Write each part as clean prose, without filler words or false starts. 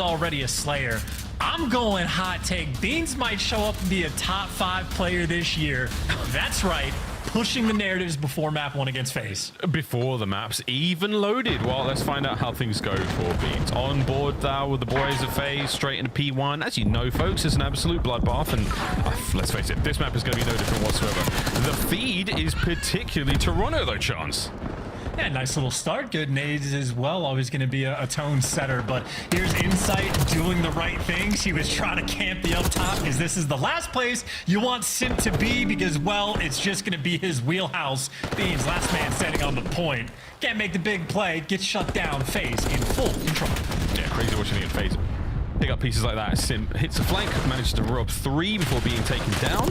already a Slayer. I'm going hot take. Beans might show up and be a top 5 player this year. That's right. Pushing the narratives before map 1 against FaZe. Before the map's even loaded. Well, let's find out how things go for Beans. On board now with the boys of FaZe, straight into P1. As you know, folks, it's an absolute bloodbath, and let's face it, this map is going to be no different whatsoever. The feed is particularly Toronto, though, Chance. Yeah, nice little start. Good nades as well. Always going to be a tone setter. But here's Insight doing the right things. He was trying to camp the up top because this is the last place you want Simp to be because, well, it's just going to be his wheelhouse. Beans, last man standing on the point. Can't make the big play. Gets shut down. FaZe in full control. Yeah, crazy watching it in FaZe. Pick up pieces like that. Simp hits a flank, manages to rob 3 before being taken down.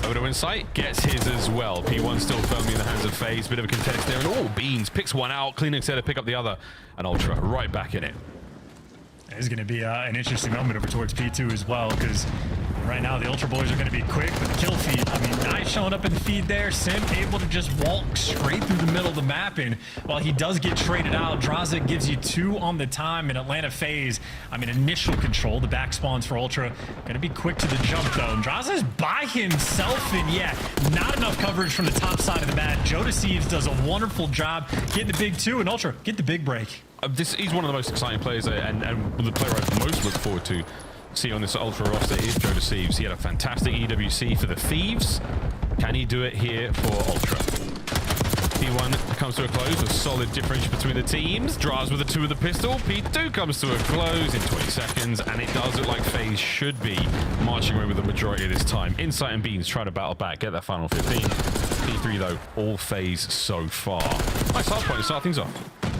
Over to Insight, gets his as well. P1 still firmly in the hands of FaZe. Bit of a contest there, and all Beans picks one out. Cleaning to pick up the other, and Ultra right back in it. It's going to be an interesting moment over towards P2 as well, because right now the Ultra boys are going to be quick with the kill feed. I mean, Nice showing up in the feed there. Simp able to just walk straight through the middle of the map, and while he does get traded out, Draza gives you 2 on the time, and Atlanta FaZe, I mean, initial control. The back spawns for Ultra. Going to be quick to the jump, though. And Draza's by himself, and yeah, not enough coverage from the top side of the map. Joe Deceives does a wonderful job getting the big 2, and Ultra get the big break. He's one of the most exciting players, and the player I most look forward to see on this Ultra roster is Joe Deceives. He had a fantastic EWC for the Thieves. Can he do it here for Ultra? P1 comes to a close with solid differential between the teams. Draws with the 2 with the pistol. P2 comes to a close in 20 seconds, and it does look like FaZe should be marching away with the majority of this time. Insight and Beans try to battle back, get that final 15. P3, though, all FaZe so far. Nice hard point to start things off.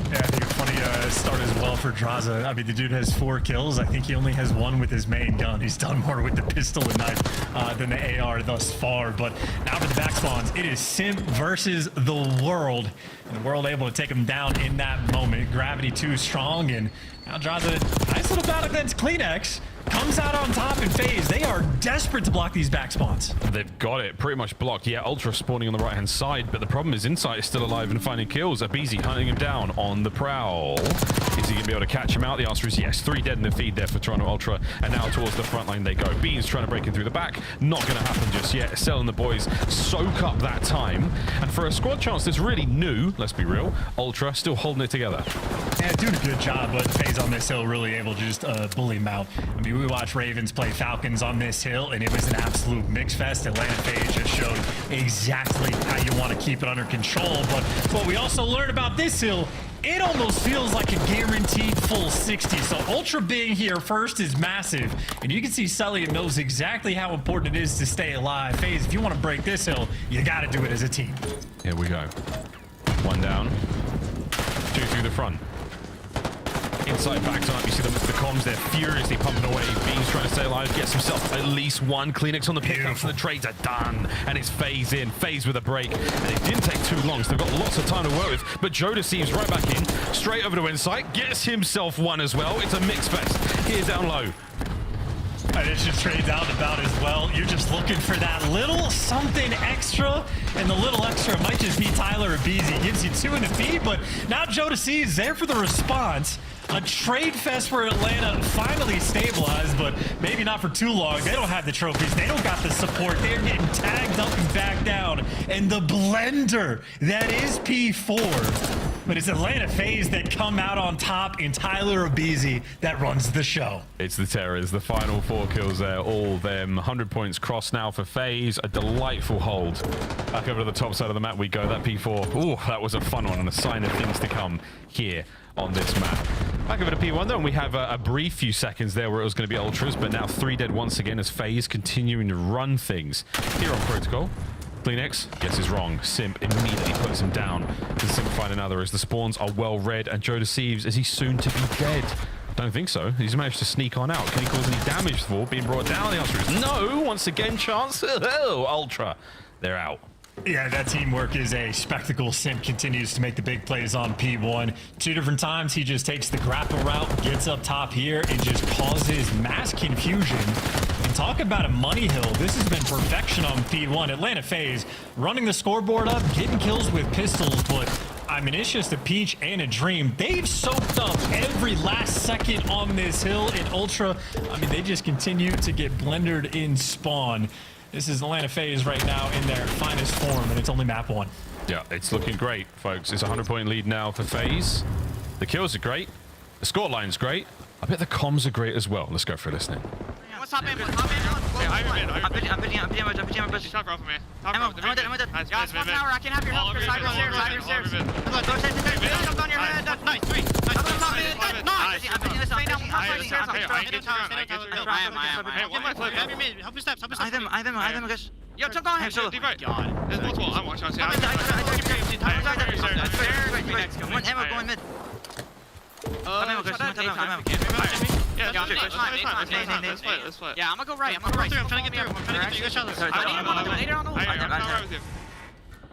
Yeah, I think a funny start as well for Draza. I mean, the dude has 4 kills. I think he only has 1 with his main gun. He's done more with the pistol and knife than the AR thus far. But now for the back spawns, it is Simp versus the world. And the world able to take him down in that moment. Gravity too strong, and now Draza, nice little battle against Kleenex. Comes out on top in FaZe. They are desperate to block these back spawns. They've got it pretty much blocked. Yeah, Ultra spawning on the right-hand side, but the problem is Insight is still alive and finding kills. Abizi hunting him down on the prowl. Is he going to be able to catch him out? The answer is yes. 3 dead in the feed there for Toronto Ultra, and now towards the front line they go. Beans trying to break in through the back. Not going to happen just yet. Cell and the boys soak up that time, and for a squad chance that's really new, let's be real, Ultra still holding it together. Yeah, doing a good job, but FaZe on this hill really able to just bully him out. I mean, we watched Ravens play Falcons on this hill, and it was an absolute mix fest. Atlanta FaZe just showed exactly how you want to keep it under control. But what we also learned about this hill, it almost feels like a guaranteed full 60. So Ultra being here first is massive. And you can see Sully knows exactly how important it is to stay alive. FaZe, if you want to break this hill, you got to do it as a team. Here we go. 1 down. 2 through the front. Insight backs up. You see the comms, they're furiously pumping away. Beans trying to stay alive, gets himself at least 1. Kleenex on the pickup, so the trades are done. And it's FaZe in. FaZe with a break. And it didn't take too long, so they've got lots of time to work with. But Joe Deceives right back in, straight over to Insight, gets himself 1 as well. It's a mix fest. Here's down low. And it just trades out and about as well. You're just looking for that little something extra, and the little extra might just be Tyler Abizi. Gives you 2 in the feed, but now Joe Deceives there for the response. A trade fest for Atlanta finally stabilized, but maybe not for too long. They don't have the trophies. They don't got the support. They're getting tagged up and back down. And the blender that is P4. But it's Atlanta FaZe that come out on top, and Tyler Abizi that runs the show. It's the Terrors. The final 4 kills there, all them. 100 points crossed now for FaZe. A delightful hold. Back over to the top side of the map we go. That P4. Oh, that was a fun one and a sign of things to come here on this map. Back over to P1 though, and we have a brief few seconds there where it was going to be Ultras, but now 3 dead once again as FaZe continuing to run things here on Protocol. Kleenex guesses wrong. Simp immediately puts him down. Can Simp find another as the spawns are well read, and Joe Deceives, is he soon to be dead? Don't think so. He's managed to sneak on out. Can he cause any damage for being brought down? The answer is no. Once again, chance. Oh, Ultra. They're out. Yeah, that teamwork is a spectacle. Simp continues to make the big plays on P1. 2 different times, he just takes the grapple route, gets up top here, and just causes mass confusion. And talk about a money hill. This has been perfection on P1. Atlanta FaZe running the scoreboard up, getting kills with pistols, but I mean, it's just a peach and a dream. They've soaked up every last second on this hill in Ultra. I mean, they just continue to get blendered in spawn. This is Atlanta FaZe right now in their finest form, and it's only map 1. Yeah, it's looking great, folks. It's a 100-point lead now for FaZe. The kills are great. The score line's great. I bet the comms are great as well. Let's go for listening. What's up, man? I'm pitching my push. Talk off of me. I'm dead. Yeah, it's 1 tower. I can have your help. Side your stairs. Jump on your head. Nice. Help your steps. I have guys. Yo, jump on him. God. There's multiple. I'm watching. One ammo going mid. Yeah, let's play. Yeah, I'm gonna go right. I'm trying to get through. You guys shot this.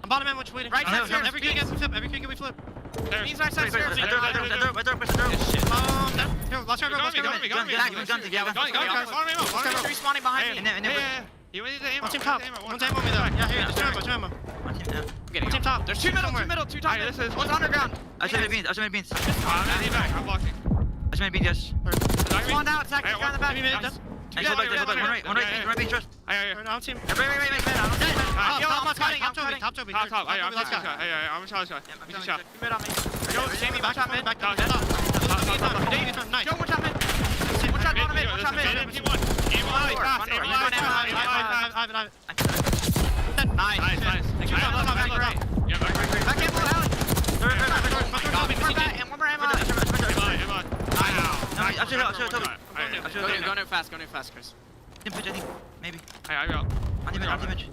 I'm bottom end, which waiting. Right side stairs. Every kill gets flip. We flip. He's right side stairs. Here, last try. Respawning behind me. You need the ammo. One team top. One team on me though. Yeah, here, just two ammo. One team top. There's two middle, two top. One's underground. I should have beans. I'm blocking. I should have beans, yes. One out, Zach. Guy in the back. One right, beans, trust. Down team. Wait. Top Toby. I'm a challenge guy. Mid on me. Yo, Jamie, back top mid. Nice. Yo, one top mid. One shot mid. Nice. Back in, Alex. And one more ammo. Go new fast, Chris. Pitch, I think. Maybe. I got. Anti-pitch.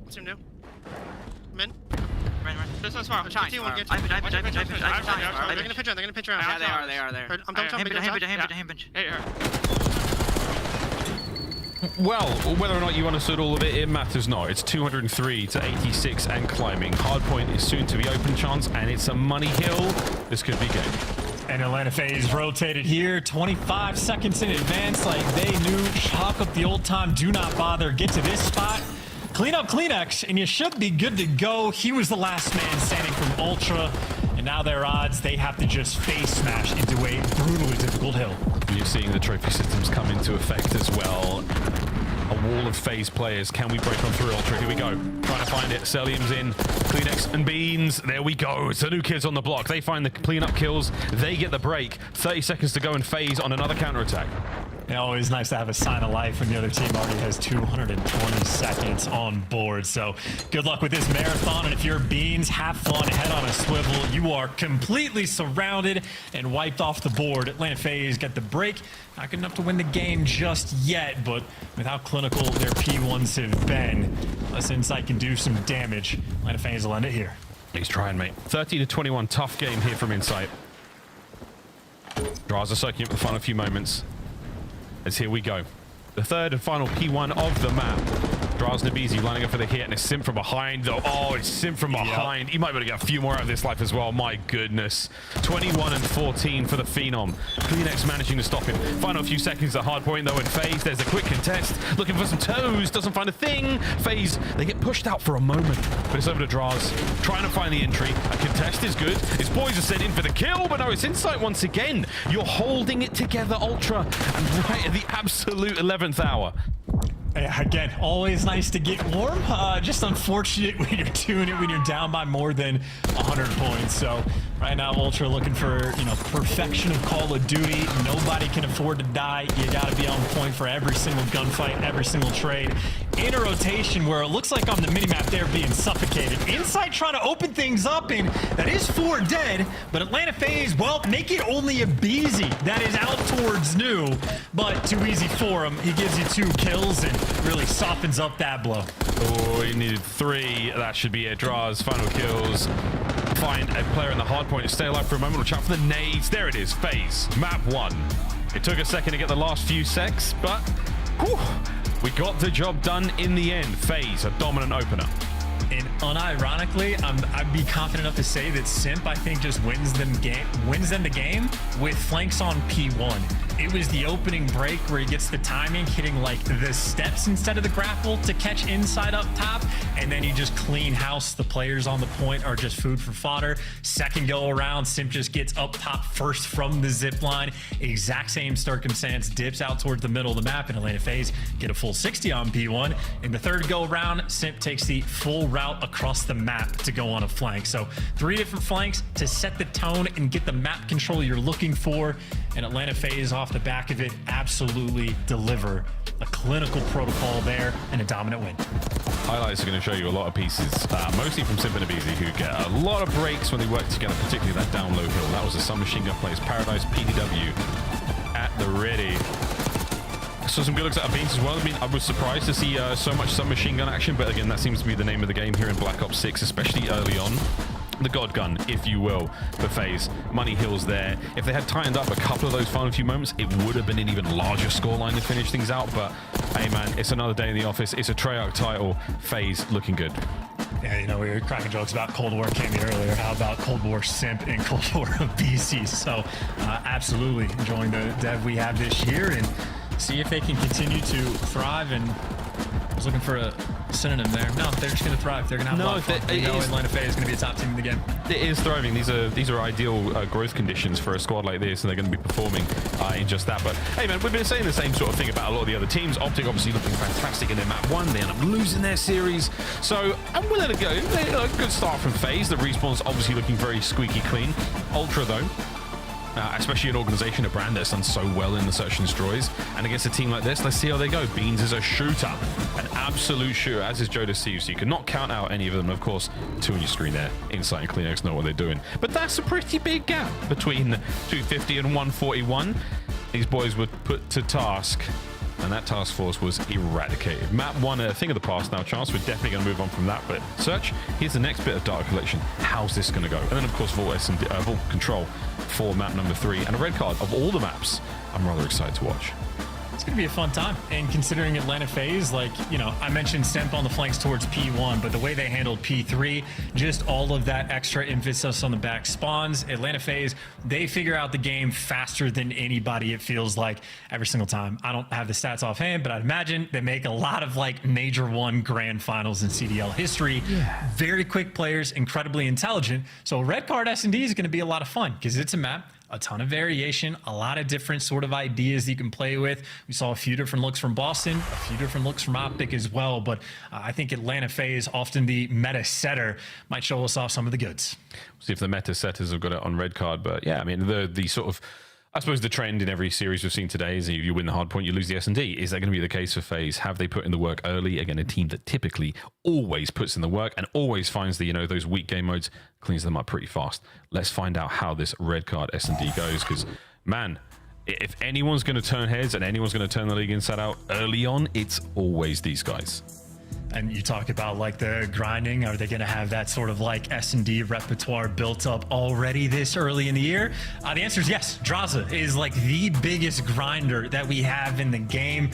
What's him do? Mid? Right. This one's far. I pitch. They're gonna pitch around. Yeah, they are. I'm done pitch. Hey. Well, whether or not you understood all of it, it matters not. It's 203 to 86 and climbing. Hardpoint is soon to be open chance, and it's a money hill. This could be game. And Atlanta FaZe rotated here, 25 seconds in advance, like they knew. Chalk up the old time, do not bother, get to this spot, clean up Kleenex, and you should be good to go. He was the last man standing from Ultra, and now their odds, they have to just face smash into a brutally difficult hill. You're seeing the trophy systems come into effect as well. A wall of FaZe players. Can we break on through Ultra? Here we go. Trying to find it. Celium's in. Kleenex and Beans. There we go. It's the new kids on the block. They find the cleanup kills. They get the break. 30 seconds to go in FaZe on another counterattack. Yeah, always nice to have a sign of life when the other team already has 220 seconds on board. So good luck with this marathon. And if you're Beans, have fun, head on a swivel. You are completely surrounded and wiped off the board. Atlanta FaZe get the break. Not good enough to win the game just yet, but with how clinical their P1s have been, unless Insight can do some damage, Atlanta FaZe will end it here. He's trying, mate. 30 to 21. Tough game here from Insight. Draws are soaking up the final few moments. As here we go. The third and final P1 of the map. Draz Nabizi lining up for the hit, and a Sim from behind, though. Oh, it's Sim from behind. He might be able to get a few more out of this life as well. My goodness. 21 and 14 for the Phenom. Kleenex managing to stop him. Final few seconds at hardpoint, though, in FaZe. There's a quick contest. Looking for some toes. Doesn't find a thing. FaZe, they get pushed out for a moment. But it's over to Draz. Trying to find the entry. A contest is good. His boys are sent in for the kill, but no, it's Insight once again. You're holding it together, Ultra. And right at the absolute 11th hour. Yeah, again, always nice to get warm. Just unfortunate when you're doing it when you're down by more than 100 points. So right now, Ultra looking for, perfection of Call of Duty. Nobody can afford to die. You got to be on point for every single gunfight, every single trade. In a rotation where it looks like on the minimap they're being suffocated. Insight trying to open things up, and that is 4 dead. But Atlanta FaZe, well, make it only a Beezy that is out towards new. But too easy for him. He gives you 2 kills and really softens up that blow. Oh, he needed 3. That should be it. Draws, final kills. Find a player in the hard point to stay alive for a moment. We'll chat for the nades. There it is, FaZe, map 1. It took a second to get the last few secs, but whew, we got the job done in the end. FaZe, a dominant opener. And unironically, I'd be confident enough to say that Simp, I think, just wins them the game with flanks on P1. It was the opening break where he gets the timing, hitting like the steps instead of the grapple to catch inside up top, and then you just clean house. The players on the point are just food for fodder. Second go around, Simp just gets up top first from the zip line. Exact same circumstance, dips out towards the middle of the map, and Atlanta FaZe get a full 60 on P1. In the third go around, Simp takes the full route across the map to go on a flank. So 3 different flanks to set the tone and get the map control you're looking for. And Atlanta FaZe off the back of it absolutely deliver a clinical protocol there and a dominant win. Highlights are going to show you a lot of pieces, mostly from Simp and Abizi, who get a lot of breaks when they work together, particularly that down low hill. That was a submachine gun plays. Paradise PDW at the ready. So some good looks at Beans as well. I mean, I was surprised to see so much submachine gun action, but again, that seems to be the name of the game here in Black Ops 6, especially early on. The God Gun, if you will, for FaZe. Money Hill's there. If they had tightened up a couple of those final few moments, it would have been an even larger scoreline to finish things out. But hey, man, it's another day in the office. It's a Treyarch title. FaZe looking good. Yeah, you know, we were cracking jokes about Cold War came here earlier. How about Cold War Simp and Cold War BC? So absolutely enjoying the dev we have this year and see if they can continue to thrive. And I was looking for a synonym there. No, they're just going to thrive. They're going to have a lot of fun. We know Atlanta FaZe is going to be a top team in the game. It is thriving. These are ideal growth conditions for a squad like this, and they're going to be performing in just that. But hey, man, we've been saying the same sort of thing about a lot of the other teams. Optic obviously looking fantastic in their map 1. They end up losing their series. So I'm willing to go. A good start from FaZe. The respawn's obviously looking very squeaky clean. Ultra, though. Especially an organization, a brand that's done so well in the search and destroys. And against a team like this, let's see how they go. Beans is a shooter, an absolute shooter, as is Joe Deceive. So you cannot count out any of them. Of course, 2 on your screen there. Insight and CleanX know what they're doing. But that's a pretty big gap between 250 and 141. These boys were put to task, and that task force was eradicated. Map 1, a thing of the past now, Chance. We're definitely going to move on from that. But Search, here's the next bit of Data Collection. How's this going to go? And then, of course, Vault Control for map number 3. And a red card of all the maps. I'm rather excited to watch. It's going to be a fun time. And considering Atlanta FaZe, like, you know, I mentioned Simp on the flanks towards P1, but the way they handled P3, just all of that extra emphasis on the back spawns. Atlanta FaZe, they figure out the game faster than anybody, it feels like, every single time. I don't have the stats offhand, but I'd imagine they make a lot of, like, Major 1 grand finals in CDL history. Yeah. Very quick players, incredibly intelligent. So red card S&D is going to be a lot of fun because it's a map. A ton of variation, a lot of different sort of ideas you can play with. We saw a few different looks from Boston, a few different looks from Optic as well, but I think Atlanta FaZe, often the meta setter, might show us off some of the goods. We'll see if the meta setters have got it on red card, but yeah, I mean, the sort of, I suppose the trend in every series we've seen today is you win the hard point, you lose the S&D. Is that going to be the case for FaZe? Have they put in the work early? Again, a team that typically always puts in the work and always finds the, you know, those weak game modes, cleans them up pretty fast. Let's find out how this red card S&D goes, because, man, if anyone's going to turn heads and anyone's going to turn the league inside out early on, it's always these guys. And you talk about like the grinding. Are they going to have that sort of like S&D repertoire built up already this early in the year? The answer is yes. Draza is like the biggest grinder that we have in the game.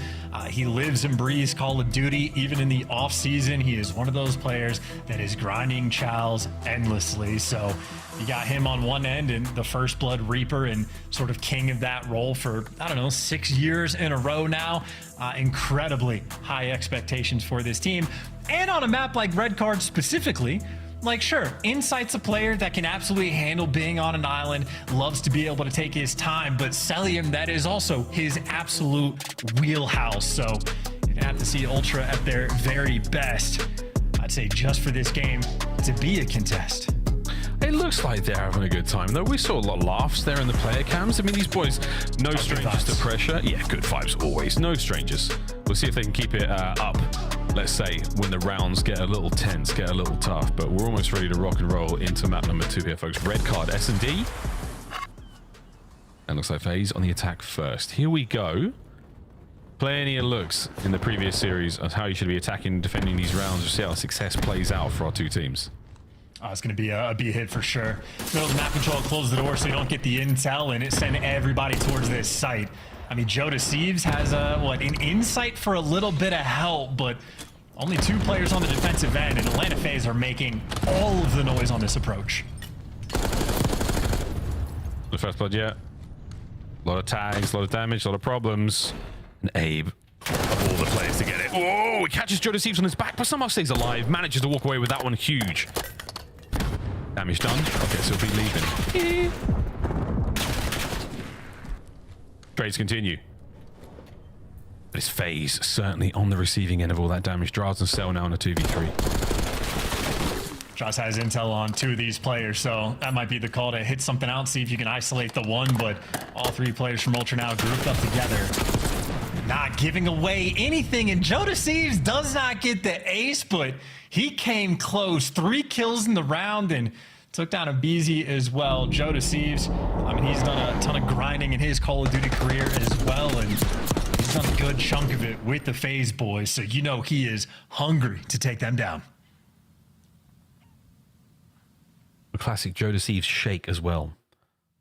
He lives and breathes Call of Duty. Even in the off season, he is one of those players that is grinding chows endlessly. So you got him on one end and the First Blood Reaper and sort of king of that role for, I don't know, 6 years in a row now. Incredibly high expectations for this team. And on a map like Red Card specifically, like, sure, Insight's a player that can absolutely handle being on an island, loves to be able to take his time, but Cellium, that is also his absolute wheelhouse. So you're gonna have to see Ultra at their very best, I'd say, just for this game to be a contest. It looks like they're having a good time, though. We saw a lot of laughs there in the player cams. I mean, these boys, no strangers to pressure. Yeah, good vibes always. No strangers. We'll see if they can keep it up, let's say, when the rounds get a little tense, get a little tough. But we're almost ready to rock and roll into map number 2 here, folks. Red card S&D. And looks like FaZe on the attack first. Here we go. Plenty of looks in the previous series of how you should be attacking and defending these rounds. We'll see how success plays out for our two teams. It's going to be a B hit for sure. Middle of the map control, close the door so you don't get the intel, and it send everybody towards this site. I mean, Joe Deceives has an insight for a little bit of help, but only 2 players on the defensive end, and Atlanta FaZe are making all of the noise on this approach. The First Blood, yeah. A lot of tags, a lot of damage, a lot of problems. And Abe, of all the players to get it. Oh, he catches Joe Deceives on his back, but somehow stays alive. Manages to walk away with that one. Huge. Damage done. Okay, so he'll be leaving. Trades continue. But it's FaZe certainly on the receiving end of all that damage. Draz and Cell now in a 2v3. Draz has intel on 2 of these players, so that might be the call to hit something out, see if you can isolate the one, but all 3 players from Ultra now grouped up together. Not giving away anything, and Joe Deceives does not get the ace, but he came close. 3 kills in the round and took down a Beezy as well. Joe Deceives, I mean, he's done a ton of grinding in his Call of Duty career as well, and he's done a good chunk of it with the FaZe boys, so you know he is hungry to take them down. The classic Joe Deceives shake as well.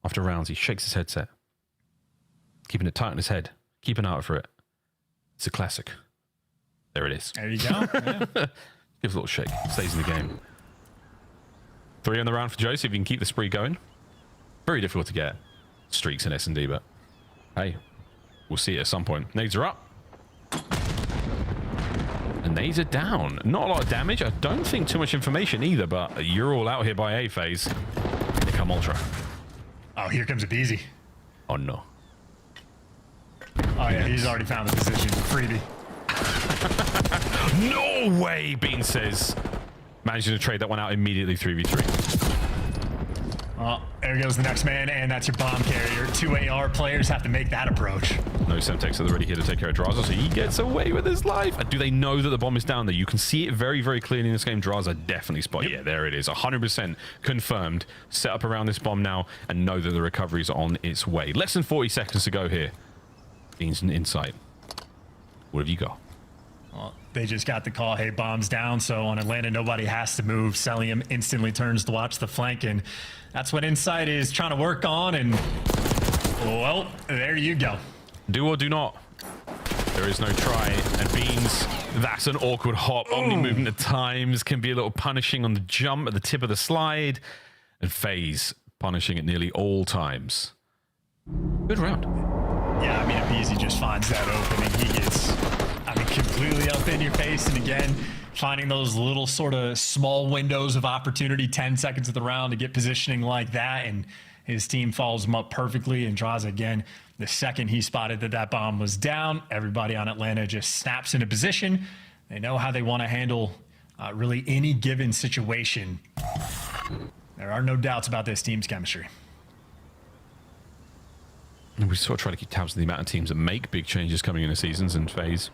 After rounds, he shakes his headset, keeping it tight on his head. Keep an eye out for it. It's a classic. There it is. There you go. Yeah. Gives a little shake. Stays in the game. 3 on the round for Joe, see if he can keep the spree going. Very difficult to get streaks in S&D, but hey, we'll see it at some point. Nades are up. And nades are down. Not a lot of damage. I don't think too much information either, but you're all out here by A phase. They come Ultra. Oh, here comes a Beezy. Oh, no. Oh, yeah, he's already found the position. Freebie. No way, Bean says. Managing to trade that one out immediately 3v3. Oh, there goes the next man, and that's your bomb carrier. 2 AR players have to make that approach. No Semtex are already here to take care of Draza, so he gets away with his life. Do they know that the bomb is down there? You can see it very, very clearly in this game. Draza definitely spot. Yep. Yeah, there it is. 100% confirmed. Set up around this bomb now and know that the recovery is on its way. Less than 40 seconds to go here. Beans an insight. What have you got? Well, they just got the call, hey, bomb's down, so on Atlanta, nobody has to move. Celium instantly turns to watch the flank, and that's what Insight is trying to work on, and, well, there you go. Do or do not. There is no try, and Beans, that's an awkward hop. Omni movement at times can be a little punishing on the jump at the tip of the slide, and FaZe punishing at nearly all times. Good round. Yeah, I mean, if Beezy just finds that opening, he gets, I mean, completely up in your face. And again, finding those little sort of small windows of opportunity, 10 seconds of the round to get positioning like that. And his team follows him up perfectly and draws again. The second he spotted that that bomb was down, everybody on Atlanta just snaps into position. They know how they want to handle really any given situation. There are no doubts about this team's chemistry. We sort of try to keep tabs on the amount of teams that make big changes coming into seasons, and FaZe,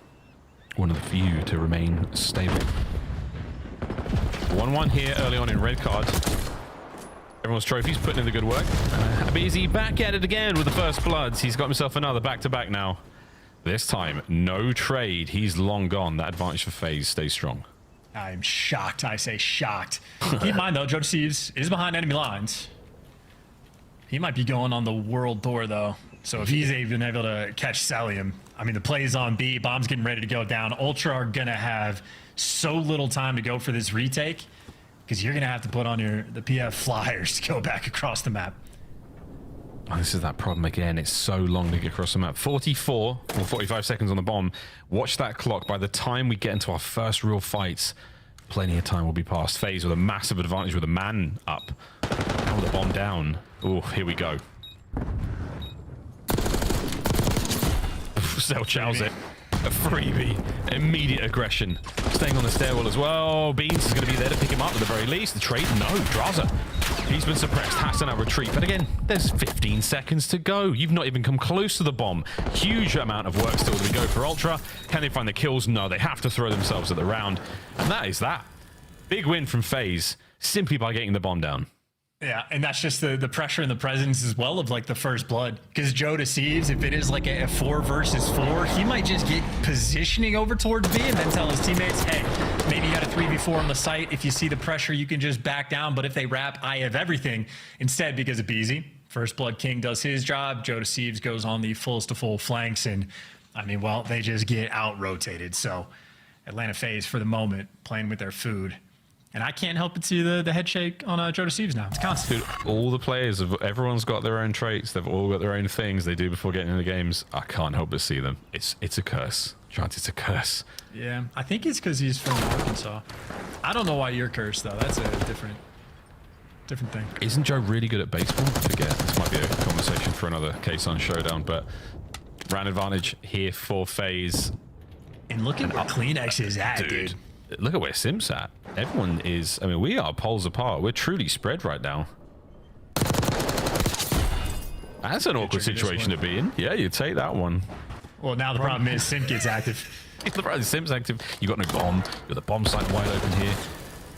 one of the few to remain stable. 1-1 here early on in red card. Everyone's trophies putting in the good work. Beezy back at it again with the first bloods. He's got himself another back-to-back now. This time, no trade. He's long gone. That advantage for FaZe stays strong. I'm shocked. I say shocked. Keep in mind, though, Joe Deceives is behind enemy lines. He might be going on the world tour, though. So if he's even able to catch Celium, I mean, the play's on B, bomb's getting ready to go down. Ultra are going to have so little time to go for this retake because you're going to have to put on the PF flyers to go back across the map. Oh, this is that problem again. It's so long to get across the map. 44 or 45 seconds on the bomb. Watch that clock. By the time we get into our first real fights, plenty of time will be passed. FaZe with a massive advantage with a man up. Now with the bomb down. Oh, here we go. Cell chows it. A freebie. Immediate aggression. Staying on the stairwell as well. Beans is going to be there to pick him up at the very least. The trade? No. Draza. He's been suppressed. Has to now retreat. But again, there's 15 seconds to go. You've not even come close to the bomb. Huge amount of work still to go for Ultra. Can they find the kills? No. They have to throw themselves at the round. And that is that. Big win from FaZe simply by getting the bomb down. Yeah, and that's just the pressure and the presence as well of like the first blood. Because Joe Deceives, if it is like a 4 versus 4, he might just get positioning over towards B and then tell his teammates, hey, maybe you got a 3v4 on the site. If you see the pressure, you can just back down. But if they wrap, I have everything. Instead, because of Beezy, First Blood King does his job. Joe Deceives goes on the fullest to full flanks. And I mean, well, they just get out-rotated. So Atlanta FaZe, for the moment, playing with their food. And I can't help but see the head shake on Joe Deceives now. It's constant. Dude, all the players, everyone's got their own traits. They've all got their own things they do before getting into games. I can't help but see them. It's a curse. Chance, it's a curse. Yeah, I think it's because he's from Arkansas. I don't know why you're cursed, though. That's a different thing. Isn't Joe really good at baseball? I forget. This might be a conversation for another case on Showdown, but round advantage here for FaZe. And look at where Kleenex is at, dude. Look at where Sim's at. Everyone is, I mean, we are poles apart. We're truly spread right now. That's an awkward situation to be in. Yeah, you take that one. Well, now the problem is Sim gets active. The problem is Sim's active. You got no bomb. You got the bomb site wide open here.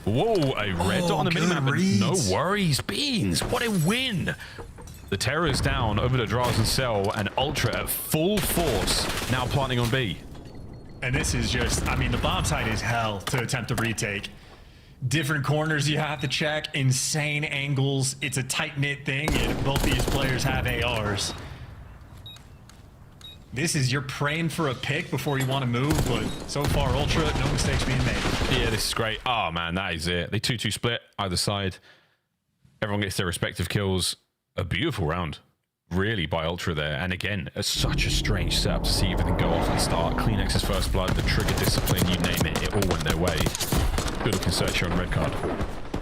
Whoa, a red dot on the minimap. No worries, Beans. What a win. The Terror is down over to Draz and Cell, and Ultra at full force now planting on B. And this is just, I mean, the bomb site is hell to attempt to retake. Different corners you have to check, insane angles. It's a tight-knit thing, and both these players have ARs. This is, you're praying for a pick before you want to move, but so far, Ultra, no mistakes being made. Yeah, this is great. Oh, man, that is it. They 2-2 split either side. Everyone gets their respective kills. A beautiful round, really, by Ultra there. And again, such a strange setup to see everything go off at the start. Kleenex's first blood, the trigger discipline, you name it, it all went their way. Good looking search here on the red card.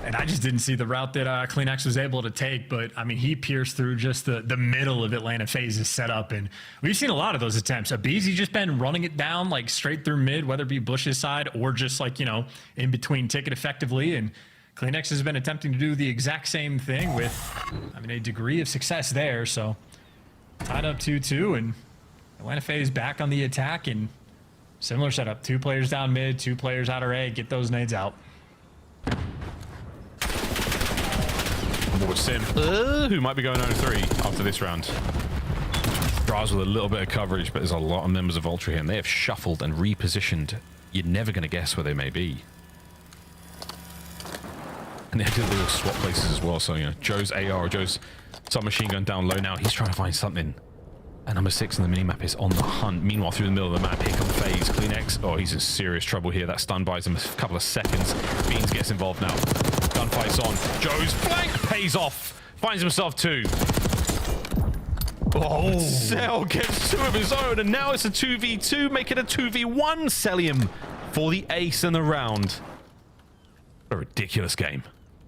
And I just didn't see the route that Kleenex was able to take, but I mean, he pierced through just the middle of Atlanta FaZe's setup, and we've seen a lot of those attempts. Abizi just been running it down like straight through mid, whether it be Bush's side or just like, you know, in between ticket effectively, and Kleenex has been attempting to do the exact same thing with, I mean, a degree of success there. So tied up 2-2, and Atlanta FaZe back on the attack, and similar setup. 2 players down mid, 2 players out of A, get those nades out. More Sim, who might be going 0-3 after this round. Draz with a little bit of coverage, but there's a lot of members of Ultra here, and they have shuffled and repositioned. You're never going to guess where they may be. And they did little swap places as well, so, you know, Joe's AR, Joe's submachine gun down low now. He's trying to find something. And number 6 on the minimap is on the hunt. Meanwhile, through the middle of the map, here comes FaZe. Kleenex, oh, he's in serious trouble here. That stun buys him a couple of seconds. Beans gets involved now. Gunfight's on. Joe's flank pays off. Finds himself 2. Oh, Cell gets 2 of his own, and now it's a 2v2, make it a 2v1 Celium for the ace in the round. A ridiculous game.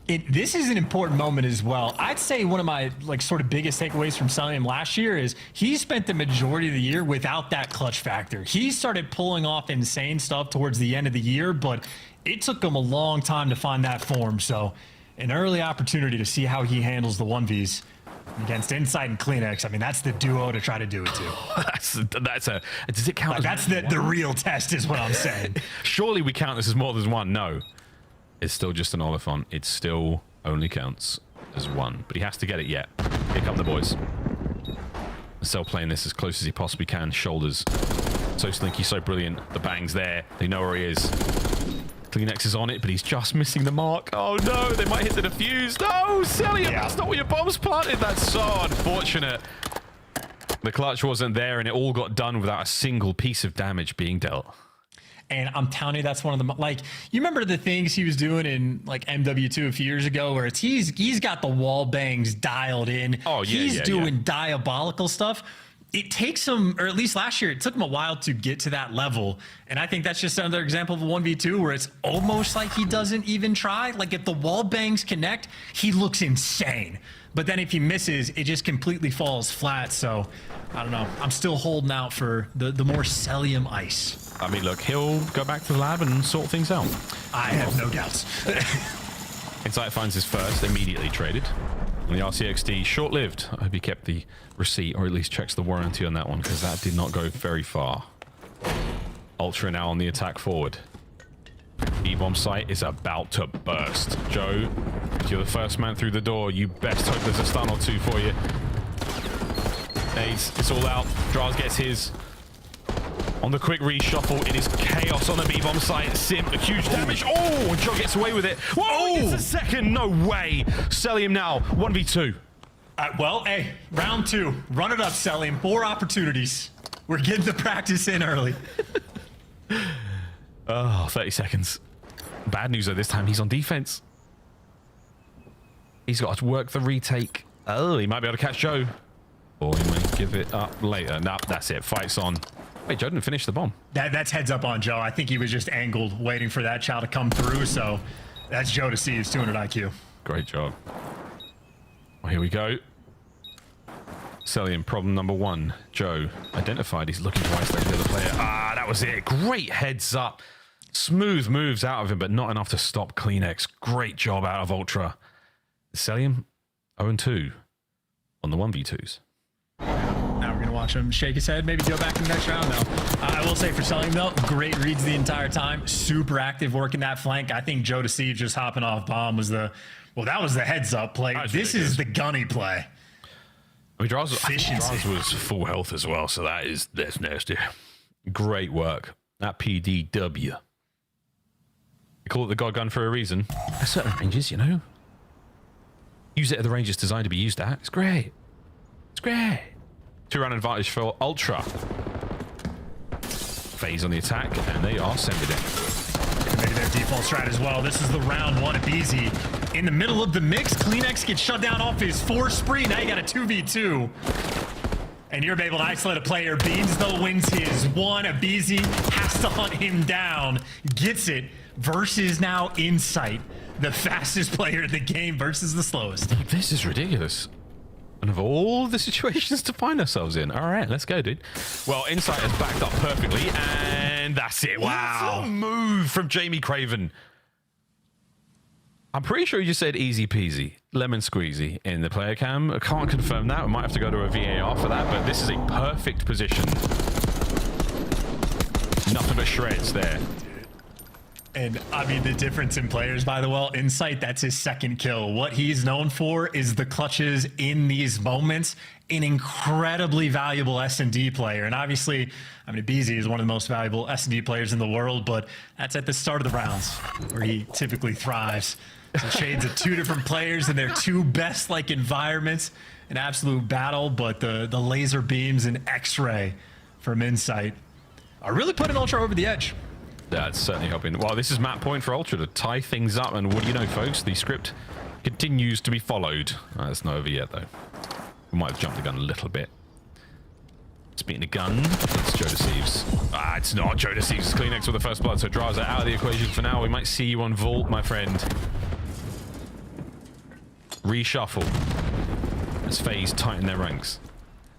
This is an important moment as well. I'd say one of my like sort of biggest takeaways from Skyline last year is he spent the majority of the year without that clutch factor. He started pulling off insane stuff towards the end of the year, but it took him a long time to find that form. So an early opportunity to see how he handles the 1Vs against Insight and Kleenex. I mean, that's the duo to try to do it to. that's a, does it count? Like, that's the real test is what I'm saying. Surely we count this as more than 1. No. It's still just an Oliphant. It still only counts as 1. But he has to get it yet. Here come the boys. Cell playing this as close as he possibly can. Shoulders. So slinky, so brilliant. The bang's there. They know where he is. Kleenex is on it, but he's just missing the mark. Oh no, they might hit the defuse. No, Celium, that's not where your bomb's planted. That's so unfortunate. The clutch wasn't there, and it all got done without a single piece of damage being dealt. And I'm telling you, that's one of the, like, you remember the things he was doing in like MW2 a few years ago where it's he's got the wall bangs dialed in. Oh yeah, he's doing diabolical stuff. It takes him, or at least last year, it took him a while to get to that level. And I think that's just another example of a 1v2 where it's almost like he doesn't even try. Like if the wall bangs connect, he looks insane. But then if he misses, it just completely falls flat. So I don't know. I'm still holding out for the more Celium ice. I mean, look, he'll go back to the lab and sort things out. I have no doubts. Insight finds his first, immediately traded. And the RCXD, short-lived. I hope he kept the receipt, or at least checks the warranty on that one, because that did not go very far. Ultra now on the attack forward. E-bomb site is about to burst. Joe, if you're the first man through the door, you best hope there's a stun or 2 for you. Nades, it's all out. Draz gets his. On the quick reshuffle, it is chaos on the B-bomb site. Sim, a huge damage. Oh, and Joe gets away with it. Whoa, he gets a second. No way. Celium now, 1v2. Well, hey, round 2. Run it up, Celium. 4 opportunities. We're getting the practice in early. Oh, 30 seconds. Bad news though, this time he's on defense. He's got to work the retake. Oh, he might be able to catch Joe. Or he might give it up later. No, that's it. Fight's on. Wait, Joe didn't finish the bomb. That's heads up on Joe. I think he was just angled, waiting for that shot to come through. So that's Joe to see his 200 IQ. Great job. Well, here we go. Celium, problem number 1. Joe identified. He's looking to isolate the other player. Ah, that was it. Great heads up. Smooth moves out of him, but not enough to stop Kleenex. Great job out of Ultra. Celium, 0-2 on the 1v2s. Now we're going to watch him shake his head, maybe go back in the next round, though. I will say for Celium, though, great reads the entire time. Super active working that flank. I think Joe Deceive just hopping off bomb was the... Well, that was the heads-up play. This is the gunny play. I mean, Draz was full health as well, so that's nasty. Great work. That PDW. They call it the God Gun for a reason. There's certain ranges, you know. Use it at the range it's designed to be used at. It's great. It's great. 2-round advantage for Ultra. Phase on the attack, and they are sending it. Maybe their default strat as well. This is the round 1 of Easy. In the middle of the mix, Kleenex gets shut down off his 4 spree. Now you got a 2v2. And you're able to isolate a player. Beans, though, wins his 1. Abizi has to hunt him down. Gets it versus now Insight. The fastest player in the game versus the slowest. This is ridiculous. And of all the situations to find ourselves in. All right, let's go, dude. Well, Insight has backed up perfectly, and that's it. Wow. What a move from Jamie Craven. I'm pretty sure you just said easy peasy, lemon squeezy in the player cam. I can't confirm that. We might have to go to a VAR for that, but this is a perfect position. Nothing but shreds there. And I mean, the difference in players, by the way, Insight, that's his 2nd kill. What he's known for is the clutches in these moments. An incredibly valuable S&D player. And obviously, I mean, Beezy is one of the most valuable S&D players in the world, but that's at the start of the rounds where he typically thrives. So shades of 2 different players in their 2 best like environments. An absolute battle, but the laser beams and X-ray from Insight are really putting Ultra over the edge. That's certainly helping. Well, this is map point for Ultra to tie things up, and what do you know, folks? The script continues to be followed. It's not over yet, though. We might have jumped the gun a little bit. Speaking of gun, it's Joe Deceives. Ah, it's not Joe Deceives. It's Kleenex with the first blood, so Draws are out of the equation for now. We might see you on Vault, my friend. Reshuffle as FaZe tighten their ranks.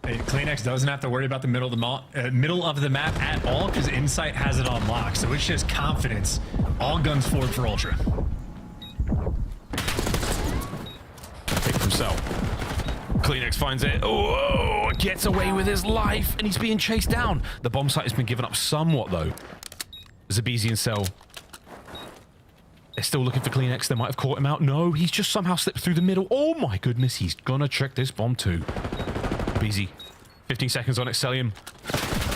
Kleenex doesn't have to worry about the middle of the map at all because Insight has it on lock. So it's just confidence. All guns forward for Ultra. Pick from Cell. Kleenex finds it. Oh, gets away with his life, and he's being chased down. The bomb site has been given up somewhat, though. Zabizi and Cell. They're still looking for Kleenex. They might have caught him out. No, he's just somehow slipped through the middle. Oh my goodness, he's gonna check this bomb too. Easy. 15 seconds on it, Celium.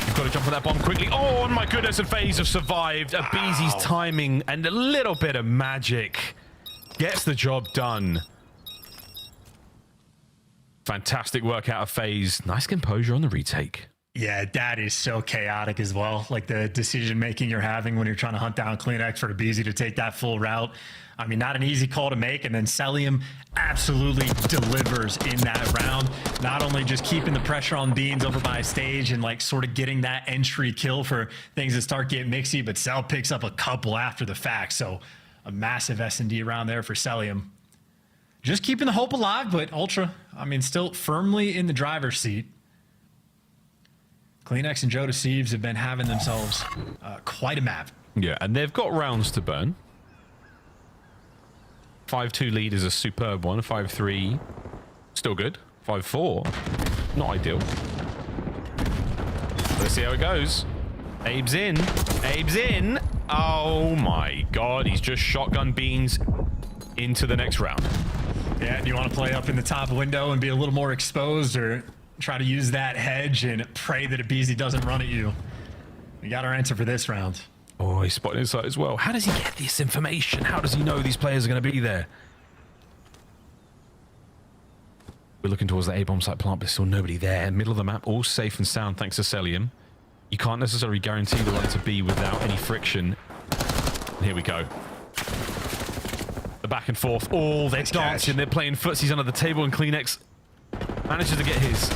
You've got to jump on that bomb quickly. Oh my goodness, and FaZe have survived. Abizi's timing and a little bit of magic gets the job done. Fantastic work out of FaZe. Nice composure on the retake. Yeah, that is so chaotic as well. Like the decision making you're having when you're trying to hunt down Kleenex for Abizi to take that full route. I mean, not an easy call to make, and then Celium absolutely delivers in that round. Not only just keeping the pressure on Beans over by stage and like sort of getting that entry kill for things that start getting mixy, but Cell picks up a couple after the fact. So a massive S&D round there for Celium. Just keeping the hope alive, but Ultra, I mean, still firmly in the driver's seat. Kleenex and Joe Deceives have been having themselves quite a map. Yeah, and they've got rounds to burn. 5-2 lead is a superb one. 5-3, still good. 5-4, not ideal. Let's see how it goes. Abe's in. Abe's in. Oh my god, he's just shotgun Beans into the next round. Yeah, do you want to play up in the top window and be a little more exposed, or try to use that hedge and pray that Abizi doesn't run at you? We got our answer for this round. Oh, he's spotting inside as well. How does he get this information? How does he know these players are going to be there? We're looking towards the A-bomb site plant, but there's still nobody there. Middle of the map, all safe and sound thanks to Celium. You can't necessarily guarantee the run to be without any friction. And here we go. the back and forth. Oh, they're dancing. They're playing footsies under the table, and Kleenex manages to get his.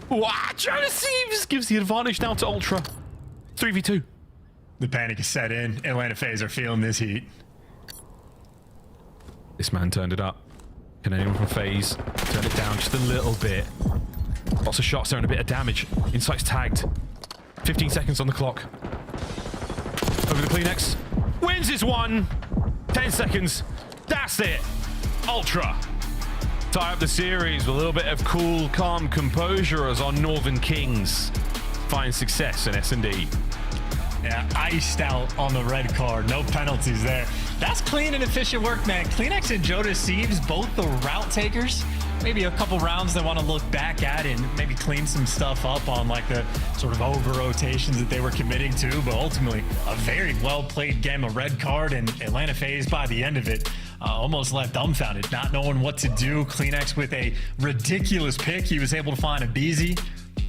Wow, Jonas Sieves gives the advantage now to Ultra. 3v2. The panic is set in. Atlanta FaZe are feeling this heat. This man turned it up. Can anyone from FaZe turn it down just a little bit? Lots of shots there and a bit of damage. Insight's tagged. 15 seconds on the clock. Over the Kleenex. Wins his one. 10 seconds. That's it. Ultra tie up the series with a little bit of cool, calm composure as our Northern Kings find success in S&D. Yeah, iced out on the red card. No penalties there. That's clean and efficient work, man. Kleenex and Jonas Sieves, both the route takers. Maybe a couple rounds they want to look back at and maybe clean some stuff up on like the sort of over rotations that they were committing to. But ultimately, a very well played game of red card, and Atlanta FaZe by the end of it almost left dumbfounded, not knowing what to do. Kleenex with a ridiculous pick. He was able to find a Beezy.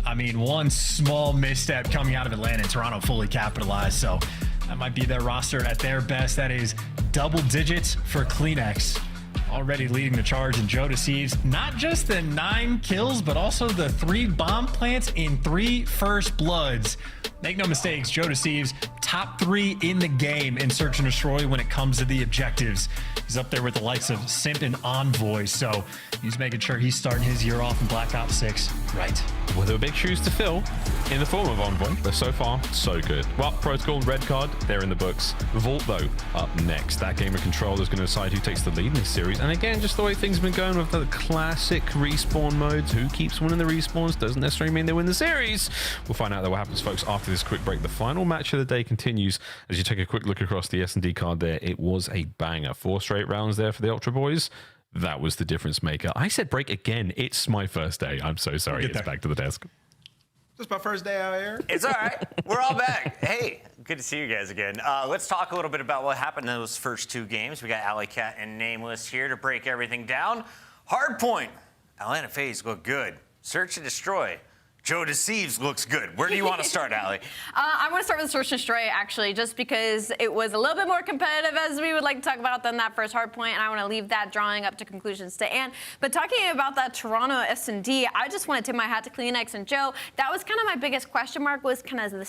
I mean, one small misstep coming out of Atlanta, and Toronto fully capitalized. So that might be their roster at their best. That is double digits for Kleenex. Already leading the charge, and Jonas Sieves, not just the 9 kills, but also the 3 bomb plants in 3 first bloods. Make no mistakes, Jonas Sieves, top 3 in the game in Search and Destroy when it comes to the objectives. He's up there with the likes of Simp and Envoy, so he's making sure he's starting his year off in Black Ops 6 right. Well, there were big shoes to fill in the form of Envoy, but so far, so good. Well, Protocol and Red Card, they're in the books. Vault, though, up next. That game of control is going to decide who takes the lead in this series. And again, just the way things have been going with the classic respawn modes, who keeps winning the respawns doesn't necessarily mean they win the series. We'll find out what happens, folks, after this quick break. The final match of the day continues. As you take a quick look across the S&D card there, it was a banger. 4 straight rounds there for the Ultra Boys. That was the difference maker. I said break again. It's my first day. I'm so sorry. It's back to the desk. This is my first day out here. It's all right. We're all back. Hey, good to see you guys again. Let's talk a little bit about what happened in those first 2 games. We got Alley Cat and Nameless here to break everything down. Hardpoint. Atlanta FaZe look good. Search and Destroy. Jonas Sieves looks good. Where do you want to start, Allie? I want to start with Search and Destroy, actually, just because it was a little bit more competitive, as we would like to talk about, than that first Hardpoint, and I want to leave that drawing up to conclusions to Ann. But talking about that Toronto S&D, I just want to tip my hat to Kleenex and Joe. That was kind of my biggest question mark, was kind of the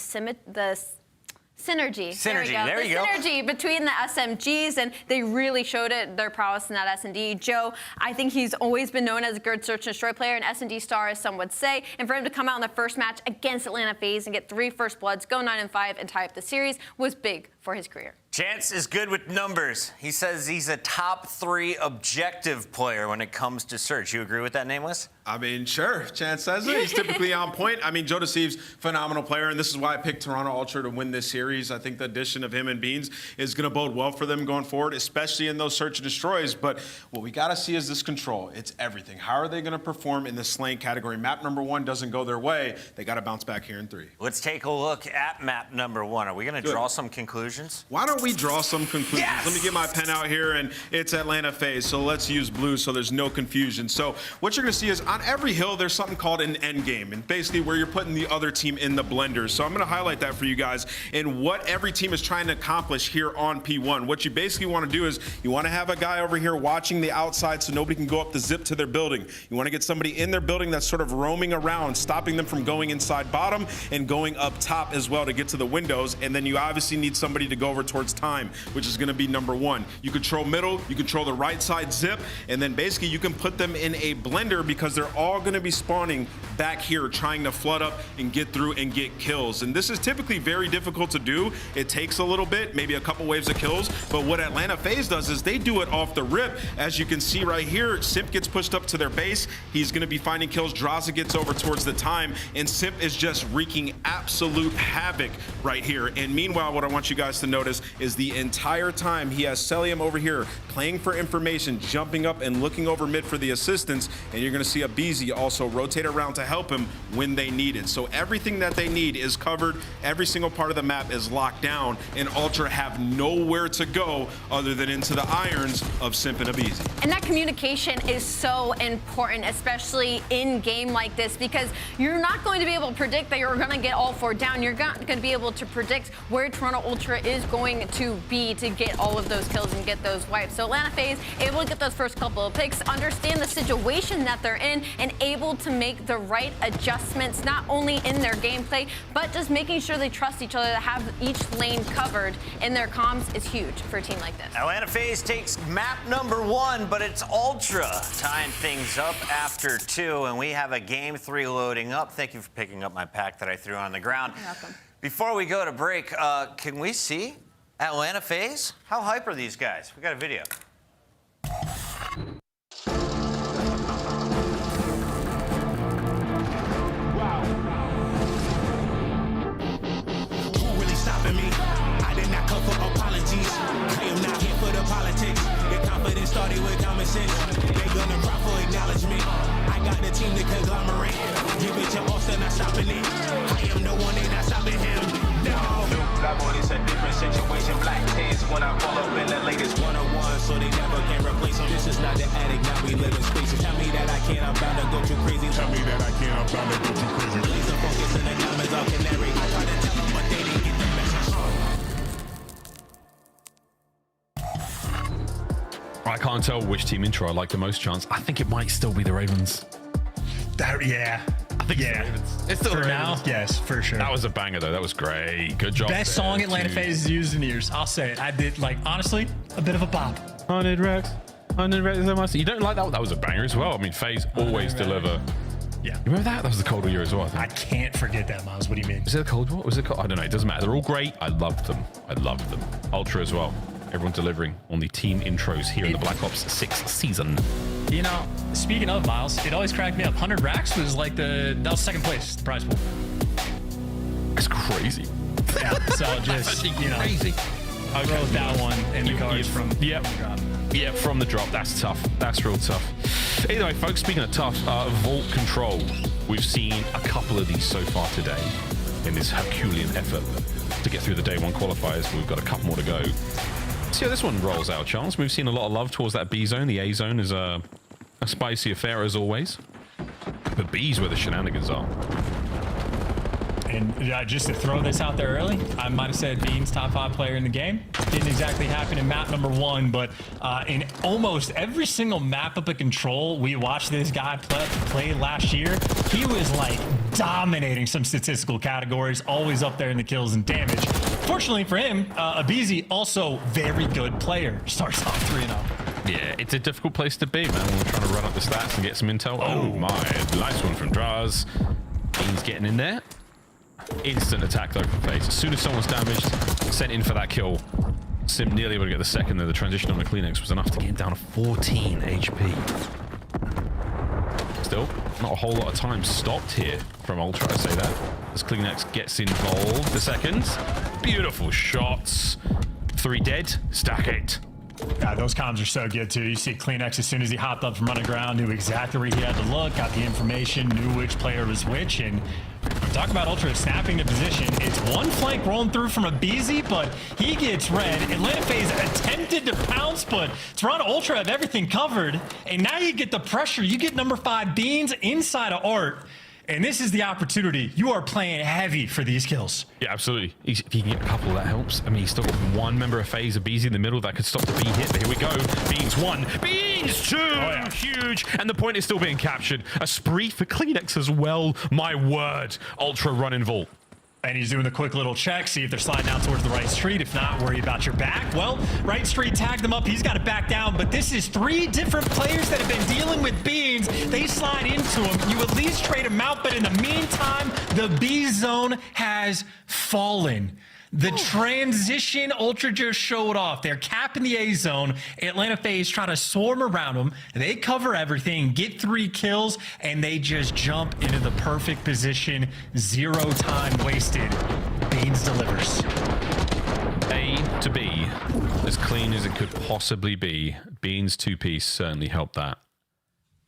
synergy. There you go. Synergy between the SMGs, and they really showed it, their prowess in that S&D. Joe, I think he's always been known as a good Search and Destroy player, an S&D star, as some would say. And for him to come out in the first match against Atlanta FaZe and get 3 first bloods, go 9-5, and tie up the series was big for his career. Chance is good with numbers. He says he's a top 3 objective player when it comes to Search. You agree with that, Nameless? I mean, sure. Chance says it. He's typically on point. I mean, Jonas Sieves, phenomenal player, and this is why I picked Toronto Ultra to win this series. I think the addition of him and Beans is going to bode well for them going forward, especially in those Search and Destroys. But what we got to see is this control. It's everything. How are they going to perform in the slaying category? Map number 1 doesn't go their way. They got to bounce back here in 3. Let's take a look at map number 1. Are we going to draw some conclusions? Why don't we draw some conclusions? Yes! Let me get my pen out here, and it's Atlanta FaZe, so let's use blue so there's no confusion. So what you're going to see is on every hill, there's something called an end game, and basically where you're putting the other team in the blender. So I'm going to highlight that for you guys and what every team is trying to accomplish here on P1. What you basically want to do is you want to have a guy over here watching the outside so nobody can go up the zip to their building. You want to get somebody in their building that's sort of roaming around, stopping them from going inside bottom and going up top as well to get to the windows. And then you obviously need somebody to go over towards time, which is going to be number 1. You control middle, you control the right side zip, and then basically you can put them in a blender because they're all going to be spawning back here trying to flood up and get through and get kills. And this is typically very difficult to do. It takes a little bit, maybe a couple waves of kills, but what Atlanta FaZe does is they do it off the rip. As you can see right here, Simp gets pushed up to their base. He's going to be finding kills. Draza gets over towards the time, and Simp is just wreaking absolute havoc right here. And meanwhile, what I want you guys to notice is the entire time he has Celium over here playing for information, jumping up and looking over mid for the assistance, and you're going to see a BZ also rotate around to help him when they need it. So everything that they need is covered. Every single part of the map is locked down, and Ultra have nowhere to go other than into the irons of Simp and Abizi. And that communication is so important, especially in game like this, because you're not going to be able to predict that you're going to get all 4 down. You're not going to be able to predict where Toronto Ultra is going to be to get all of those kills and get those wipes. So Atlanta FaZe able to get those first couple of picks, understand the situation that they're in, and able to make the right adjustments, not only in their gameplay, but just making sure they trust each other, to have each lane covered in their comms is huge for a team like this. Atlanta FaZe takes map number 1, but it's Ultra tying things up after 2, and we have a game 3 loading up. Thank you for picking up my pack that I threw on the ground. You're welcome. Before we go to break, can we see Atlanta FaZe? How hype are these guys? We got a video. Who really stopping me? I did not come for apologies. I am not here for the politics. The confidence started with common sense. They gonna cry for acknowledgement. I got the team to conglomerate. Give it to Austin, not stopping it. I am the one, they not stopping him. No. Level, it's a different situation. Black kids when I pull up in the latest 101, so they never can replace them. This is not the attic, now we live in spaces. Tell me that I can't, I'm bound to go too crazy. Tell me that I can't, I'm bound to go too crazy. Laser focus and the diamonds all canary. I try to tell them, but they didn't get the message. I can't tell which team intro I like the most, Chance. I think it might still be the Ravens. Yeah. I think it's the Ravens. It's still For the now, Ravens. yes, for sure. That was a banger, though. That was great. Good job. Best there, song Atlanta too. FaZe has used in years. I'll say it. I did, like, honestly, a bit of a bop. 100 racks. 100 racks. You don't like that? That was a banger as well. I mean, FaZe always deliver. Yeah. You remember that? That was the Cold War year as well, I think. I can't forget that, Miles. What do you mean? Was it the Cold War? Was it I don't know. It doesn't matter. They're all great. I loved them. I loved them. Ultra as well. Everyone delivering on the team intros here in the Black Ops 6 season. You know, speaking of, Miles, it always cracked me up. 100 racks was like that was second place, the prize pool. That's crazy. Yeah, so just, you know, crazy. I wrote that one in the cards from the drop. Yeah, from the drop. That's tough. That's real tough. Anyway, folks, speaking of tough, Vault Control. We've seen a couple of these so far today in this Herculean effort to get through the day 1 qualifiers. We've got a couple more to go. See how this one rolls out, Chance. We've seen a lot of love towards that B zone. The A zone is a spicy affair as always. But B's where the shenanigans are. And just to throw this out there early, I might have said Bean's top 5 player in the game. Didn't exactly happen in map number 1, but in almost every single map up at Control we watched this guy play last year, he was like dominating some statistical categories, always up there in the kills and damage. Fortunately for him, Abizi, also very good player, starts off 3-0. Yeah, it's a difficult place to be, man, when we're trying to run up the stats and get some intel. Oh my, nice one from Draz. Bean's getting in there. Instant attack though from FaZe. As soon as someone's damaged, sent in for that kill. Sim nearly able to get the second there. The transition on the Kleenex was enough to get him down to 14 HP. Still, not a whole lot of time stopped here from Ultra, I say that. As Kleenex gets involved. The second. Beautiful shots. 3 dead. Stack it. God, those comms are so good too. You see Kleenex as soon as he hopped up from underground, knew exactly where he had to look, got the information, knew which player was which, and talk about Ultra snapping the position. It's one flank rolling through from Abizi, but he gets red. Atlanta FaZe attempted to pounce, but Toronto Ultra have everything covered, and now you get the pressure. You get number 5 Beans inside of Art. And this is the opportunity. You are playing heavy for these kills. Yeah, absolutely. If you can get a couple, that helps. I mean, he's still got one member of FaZe, Abizi in the middle that could stop the B hit. But here we go. Beans 1. Beans 2. Oh, yeah. Huge. And the point is still being captured. A spree for Kleenex as well. My word. Ultra running Vault. And he's doing the quick little check, see if they're sliding out towards the right street. If not, worry about your back. Well, right street tagged them up. He's got to back down. But this is 3 different players that have been dealing with Beans. They slide into him. You at least trade him out. But in the meantime, the B zone has fallen. The transition Ultra just showed off. They're capping the A zone. Atlanta FaZe try to swarm around them. They cover everything, get 3 kills, and they just jump into the perfect position. 0 time wasted. Beans delivers. A to B, as clean as it could possibly be. Beans 2-piece certainly helped that.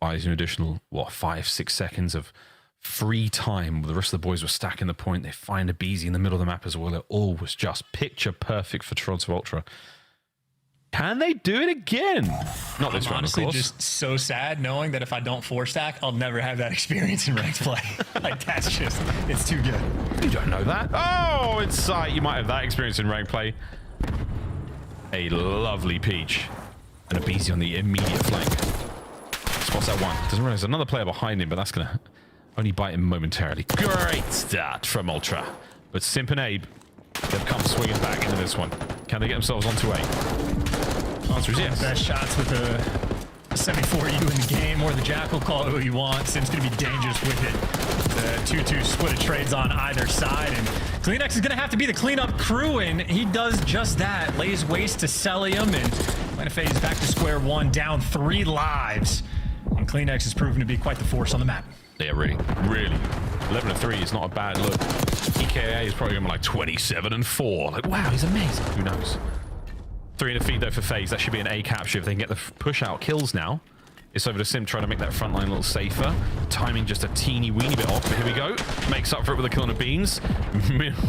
Buys an additional, 5-6 seconds of free time. The rest of the boys were stacking the point. They find a Abizi in the middle of the map as well. It all was just picture perfect for Toronto Ultra. Can they do it again? Not this round, of Honestly, course. just so sad knowing that if I don't 4-stack, I'll never have that experience in ranked play. Like, that's just, it's too good. You don't know that. Oh, it's you might have that experience in ranked play. a lovely peach. And a Beezy on the immediate flank. Spots that one. Doesn't realize another player behind him, but that's going to only bite him momentarily. Great start from Ultra. But Simp and Abe, they've come swinging back into this one. Can they get themselves onto A? Answer is yes. Best shots with the 74U in the game, or the Jackal, call it what you want. Sim's going to be dangerous with it. The 2-2 split of trades on either side, and Cleanex is going to have to be the cleanup crew, and he does just that. Lays waste to Celium, and Atlanta FaZe back to square one, down 3 lives. And Cleanex has proven to be quite the force on the map. Yeah, really. 11-3 is not a bad look. EKA is probably going to be like 27-4. Like, wow, he's amazing. Who knows? 3 in a feed though for FaZe. That should be an A capture if they can get the push out kills now. It's over to Sim trying to make that front line a little safer. Timing just a teeny weeny bit off, but here we go. Makes up for it with a kill on the Beans.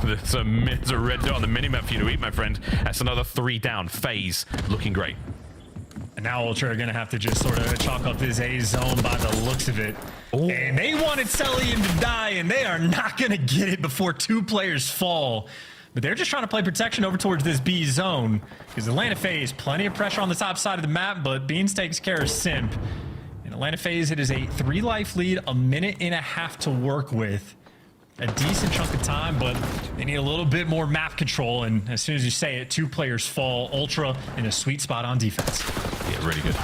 There's a red dot on the minimap for you to eat, my friend. That's another 3 down. FaZe looking great. And now Ultra are going to have to just sort of chalk up this A zone by the looks of it. Ooh. And they wanted Celium to die, and they are not going to get it before 2 players fall. But they're just trying to play protection over towards this B zone, because Atlanta FaZe, plenty of pressure on the top side of the map, but Beans takes care of Simp. And Atlanta FaZe, it is a 3-life lead, a minute and a half to work with. A decent chunk of time, but they need a little bit more map control. And as soon as you say it, 2 players fall. Ultra in a sweet spot on defense. Yeah, really good.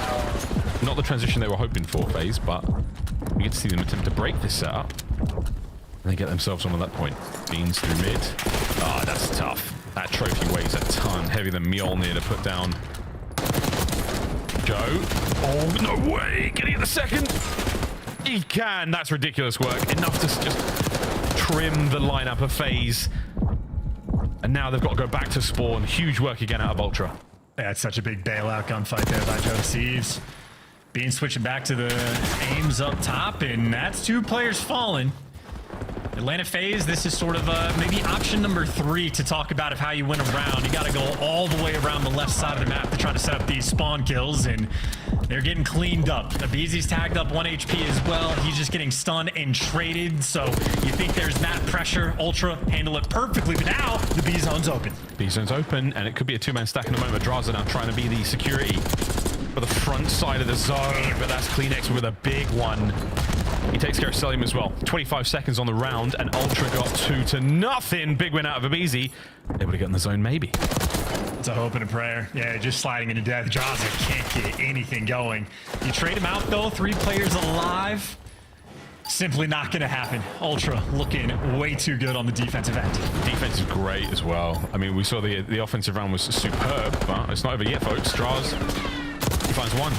Not the transition they were hoping for, FaZe, but we get to see them attempt to break this setup. And they get themselves on at that point. Beans through mid. Ah, that's tough. That trophy weighs a ton. Heavier than Mjolnir to put down. Joe. Oh, no way. Can he get the second? He can. That's ridiculous work. Enough to just trim the lineup of FaZe. And now they've got to go back to spawn. Huge work again out of Ultra. That's such a big bailout gunfight there by Joe Sieves. Beans switching back to the aims up top, and that's 2 players falling. Atlanta FaZe, this is sort of maybe option number 3 to talk about of how you win a round. You got to go all the way around the left side of the map to try to set up these spawn kills, and they're getting cleaned up. Abeezy's tagged up 1 HP as well. He's just getting stunned and traded, so you think there's map pressure. Ultra handle it perfectly, but now the B zone's open. B zone's open, and it could be a 2-man stack in a moment. Draza now trying to be the security for the front side of the zone, but that's Cleanex with a big one. He takes care of Celium as well. 25 seconds on the round, and Ultra got 2-0. Big win out of Abeezy. Able to get in the zone, maybe. It's a hope and a prayer. Yeah, just sliding into death. Draza can't get anything going. You trade him out, though. 3 players alive. Simply not going to happen. Ultra looking way too good on the defensive end. Defense is great as well. I mean, we saw the offensive round was superb, but it's not over yet, folks. Draz, he finds 1.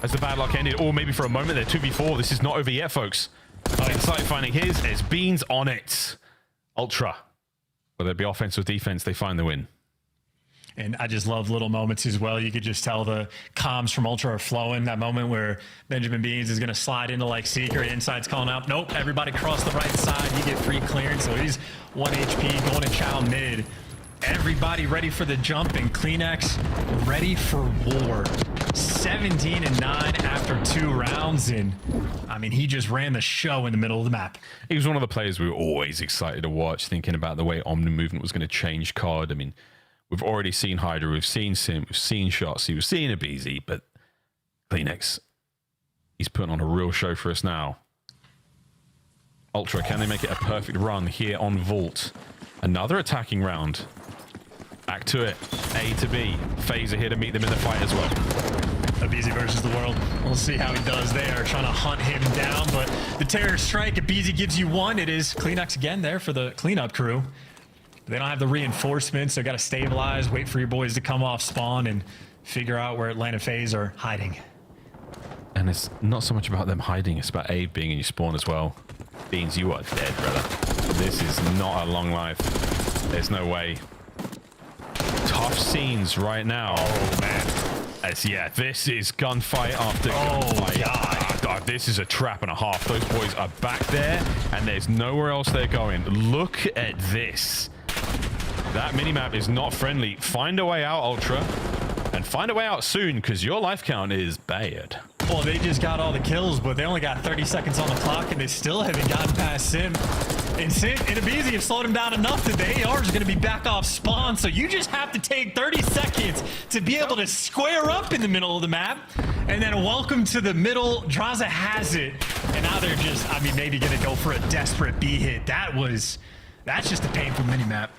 As the bad luck ended, or maybe for a moment there, 2v4. This is not over yet, folks. Inside finding his, there's Beans on it. Ultra, whether it be offense or defense, they find the win. And I just love little moments as well. You could just tell the comms from Ultra are flowing. That moment where Benjamin Beans is going to slide into like Secret. Inside's calling out, nope, everybody cross the right side. You get free clearance. So he's 1 HP going to Chow mid. Everybody ready for the jump, and Cleanex ready for war. 17-9 after 2 rounds, and I mean, he just ran the show in the middle of the map. He was one of the players we were always excited to watch, thinking about the way Omni movement was going to change COD. I mean, we've already seen Hydra, we've seen Sim, we've seen Shots, we've seen Abeezy, but Cleanex, he's putting on a real show for us now. Ultra, can they make it a perfect run here on Vault? Another attacking round. Back to it. A to B. FaZe are here to meet them in the fight as well. Abeezy versus the world. We'll see how he does there. Trying to hunt him down, but the terror strike, Abeezy gives you 1. It is Cleanex again there for the cleanup crew. They don't have the reinforcements, so got to stabilize, wait for your boys to come off spawn, and figure out where Atlanta FaZe are hiding. And it's not so much about them hiding, it's about Abe being in your spawn as well. Beans, you are dead, brother. This is not a long life. There's no way. Tough scenes right now. Oh, man. Yeah, this is gunfight after gunfight. God, this is a trap and a half. Those boys are back there, and there's nowhere else they're going. Look at this. That minimap is not friendly. Find a way out, Ultra. And find a way out soon, because your life count is bad. Well, they just got all the kills, but they only got 30 seconds on the clock, and they still haven't gotten past Sim. And Sim and Abizi have slowed him down enough that the ARs are going to be back off spawn. So you just have to take 30 seconds to be able to square up in the middle of the map. And then welcome to the middle. Draza has it. And now they're just, I mean, maybe going to go for a desperate B hit. That's just a painful mini-map.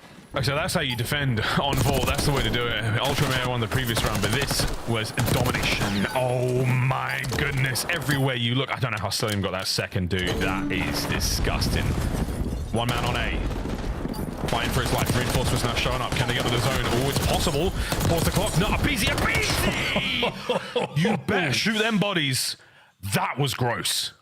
So that's how you defend on Vault. That's the way to do it. Ultra Mayor won the previous round, but this was domination. Oh my goodness. Everywhere you look. I don't know how Stilliam got that second, dude. That is disgusting. One man on A. Fighting for his life. Reinforcements now showing up. Can they get to the zone? Oh, it's possible. Pause the clock. No, Abizi. You better shoot them bodies. That was gross.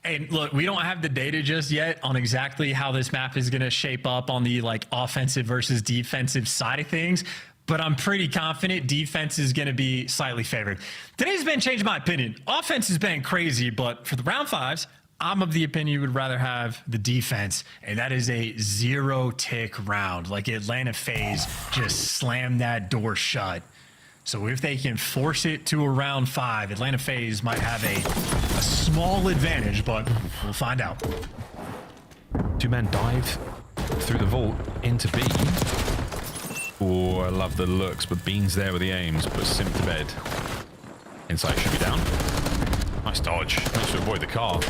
And look, we don't have the data just yet on exactly how this map is going to shape up on the like offensive versus defensive side of things, but I'm pretty confident defense is going to be slightly favored. Today's been changed my opinion. Offense has been crazy, but for the round 5s, I'm of the opinion you would rather have the defense, and that is a 0-tick round. Like Atlanta FaZe just slammed that door shut. So if they can force it to a round 5, Atlanta FaZe might have a small advantage, but we'll find out. 2 men dive through the vault into B. Oh, I love the looks, but Bean's there with the aims, but Simp to bed. Inside should be down. Nice dodge. Managed to avoid the car.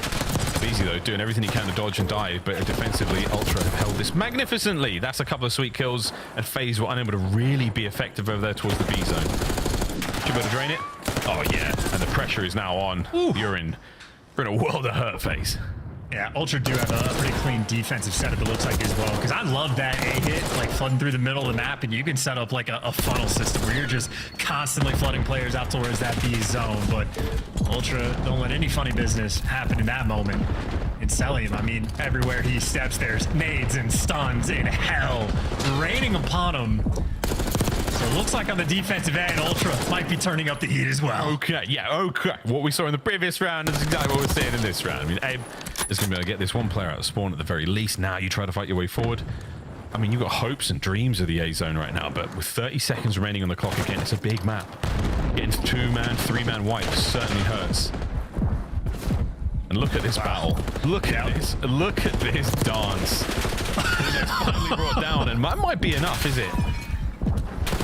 Easy though, doing everything he can to dodge and dive, but defensively, Ultra have held this magnificently. That's a couple of sweet kills, and FaZe were unable to really be effective over there towards the B zone. Should be able to drain it. Oh yeah, and the pressure is now on. Ooh. We're in a world of hurt, FaZe. Yeah, Ultra do have a pretty clean defensive setup, it looks like, as well. Because I love that A hit, like flooding through the middle of the map, and you can set up like a funnel system where you're just constantly flooding players out towards that B zone. But Ultra don't let any funny business happen in that moment. And Selium, I mean, everywhere he steps, there's nades and stuns and hell raining upon him. So it looks like on the defensive end, Ultra might be turning up the heat as well. Okay, yeah, okay. What we saw in the previous round is exactly what we're seeing in this round. I mean, Abe is going to be able to get this one player out of spawn at the very least. Now you try to fight your way forward. I mean, you've got hopes and dreams of the A zone right now, but with 30 seconds remaining on the clock again, it's a big map. Getting 2-man, 3-man wipes certainly hurts. And look at this battle. Look at this. Look at this dance. It's finally brought down, and that might be enough, is it?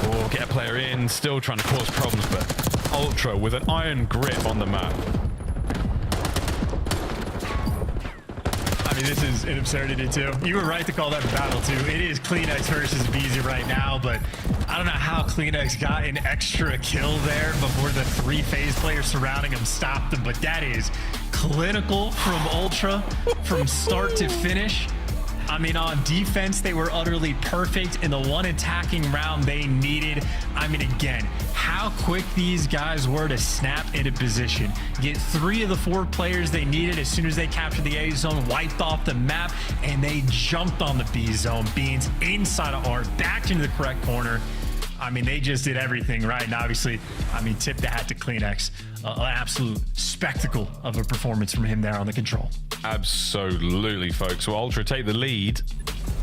Oh, get a player in, still trying to cause problems, but Ultra with an iron grip on the map. I mean, this is an absurdity, too. You were right to call that battle, too. It is Kleenex versus Beezy right now, but I don't know how Kleenex got an extra kill there before the 3 FaZe players surrounding him stopped him, but that is clinical from Ultra from start to finish. I mean, on defense, they were utterly perfect in the one attacking round they needed. I mean, again, how quick these guys were to snap into position. Get 3 of the 4 players they needed as soon as they captured the A zone, wiped off the map, and they jumped on the B zone. Beans inside of R, back into the correct corner. I mean, they just did everything right. And obviously, I mean, tip the hat to Kleenex. An absolute spectacle of a performance from him there on the control. Absolutely, folks. So Ultra take the lead,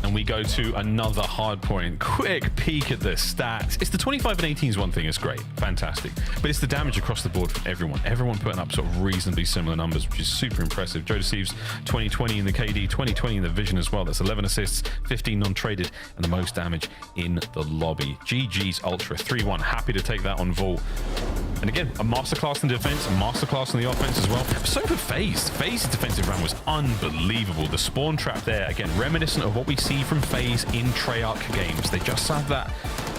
and we go to another hard point. Quick peek at the stats. It's the 25 and 18s one thing. It's great. Fantastic. But it's the damage across the board from everyone. Everyone putting up sort of reasonably similar numbers, which is super impressive. Joe Deceives 20-20 in the KD, 20-20 in the Vision as well. That's 11 assists, 15 non-traded, and the most damage in the lobby. GG's Ultra 3-1. Happy to take that on Vault. And again, a masterclass in defense, a masterclass in the offense as well. So for FaZe. FaZe's defensive round was unbelievable. The spawn trap there, again, reminiscent of what we see from FaZe in Treyarch games. They just have that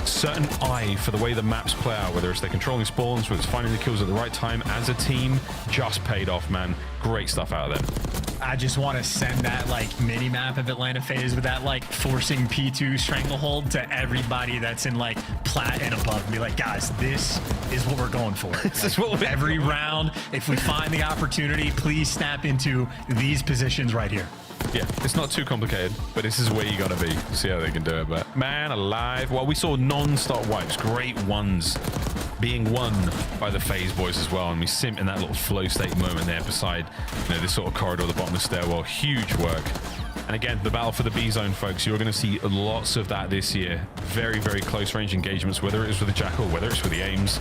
certain eye for the way the maps play out, whether it's they're controlling spawns, whether it's finding the kills at the right time as a team. Just paid off, man. Great stuff out of them. I just want to send that like mini map of Atlanta FaZe with that like forcing P2 stranglehold to everybody that's in like plat and above. Be like, guys, this is what we're going for. This is what every round, if we find the opportunity, please snap into these positions right here. Yeah, it's not too complicated, but this is where you gotta be. See how they can do it. But man alive, well, we saw non-stop wipes, great ones being won by the FaZe boys as well, and we simp in that little flow state moment there beside, you know, this sort of corridor at the bottom of the stairwell. Huge work. And again, the battle for the B zone, folks, you're going to see lots of that this year. Very, very close range engagements, whether it's with the Jackal, whether it's with the aims.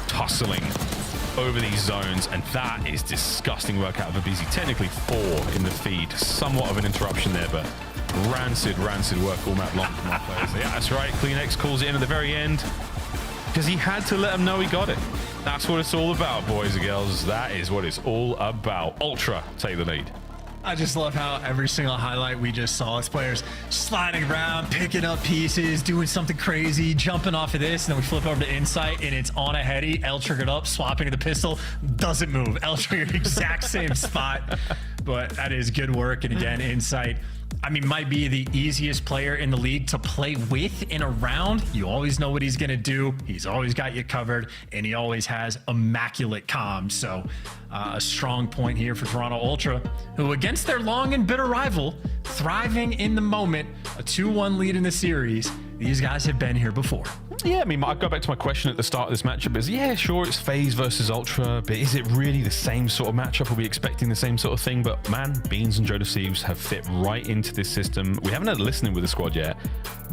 Tussling over these zones, and that is disgusting work out of Abizi. Technically 4 in the feed. Somewhat of an interruption there, but rancid work all map long from our players. Yeah, that's right. Kleenex calls it in at the very end because he had to let them know he got it. That's what it's all about, boys and girls. That is what it's all about. Ultra take the lead. I just love how every single highlight we just saw us players sliding around, picking up pieces, doing something crazy, jumping off of this, and then we flip over to Insight, and it's on a heady, L triggered up, swapping to the pistol, doesn't move. L triggered exact same spot, but that is good work. And again, Insight, I mean, might be the easiest player in the league to play with in a round. You always know what he's going to do. He's always got you covered, and he always has immaculate comms. So a strong point here for Toronto Ultra, who against their long and bitter rival, thriving in the moment, a 2-1 lead in the series. These guys have been here before. Yeah, I mean, I go back to my question at the start of this matchup is, yeah, sure, it's FaZe versus Ultra, but is it really the same sort of matchup? Are we expecting the same sort of thing? But man, Beans and Joe Deceives have fit right into this system. We haven't had a listening with the squad yet,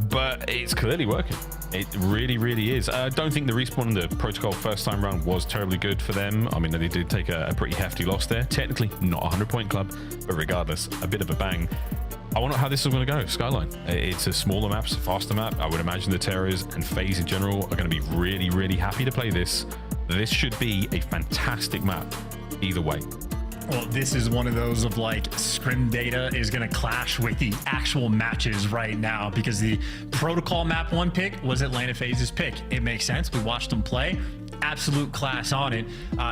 but it's clearly working. It really, really is. I don't think the respawn in the Protocol first time round was terribly good for them. I mean, they did take a pretty hefty loss there. Technically, not a 100-point club, but regardless, a bit of a bang. I wonder how this is going to go. Skyline. It's a smaller map, it's a faster map. I would imagine the Terrors and FaZe in general are going to be really, really happy to play this. This should be a fantastic map either way. Well, this is one of those of like scrim data is going to clash with the actual matches right now because the Protocol map 1 pick was Atlanta FaZe's pick. It makes sense. We watched them play. Absolute class on it.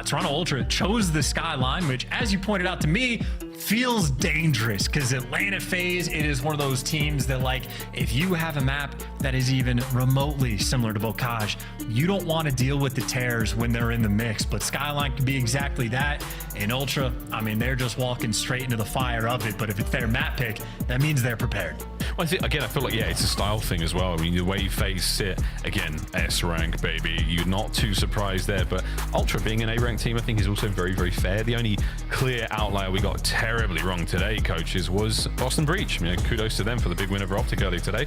Toronto Ultra chose the Skyline, which, as you pointed out to me, feels dangerous because Atlanta FaZe, it is one of those teams that, like, if you have a map that is even remotely similar to Bocage, you don't want to deal with the Terrors when they're in the mix. But Skyline can be exactly that. And Ultra, I mean, they're just walking straight into the fire of it. But if it's their map pick, that means they're prepared. Well, I feel like, yeah, it's a style thing as well. I mean, the way FaZe sit, again, S rank, baby. You're not too surprised there. But Ultra being an A rank team, I think is also very, very fair. The only clear outlier we got terribly wrong today, coaches, was Boston Breach. You know, kudos to them for the big win over Optic earlier today.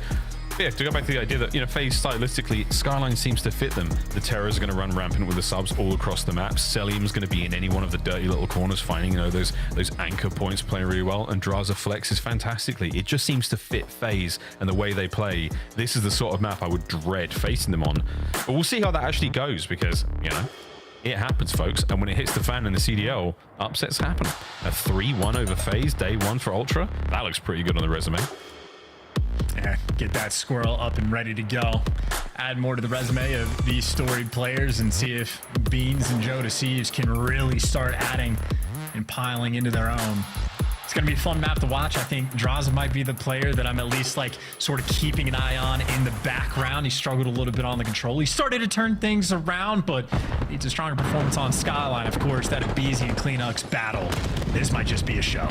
But yeah, to go back to the idea that, you know, FaZe stylistically, Skyline seems to fit them. The Terrors are going to run rampant with the subs all across the map. Selim's going to be in any one of the dirty little corners, finding, you know, those anchor points playing really well. And Draza flexes fantastically. It just seems to fit FaZe and the way they play. This is the sort of map I would dread facing them on. But we'll see how that actually goes because, you know, it happens, folks. And when it hits the fan in the CDL, upsets happen. A 3-1 over FaZe, day 1 for Ultra. That looks pretty good on the resume. Yeah, get that squirrel up and ready to go. Add more to the resume of these storied players and see if Beans and Joe Deceives can really start adding and piling into their own. It's going to be a fun map to watch. I think Draza might be the player that I'm at least like sort of keeping an eye on in the background. He struggled a little bit on the control. He started to turn things around, but needs a stronger performance on Skyline. Of course, that Abizi and Kleenex battle. This might just be a show.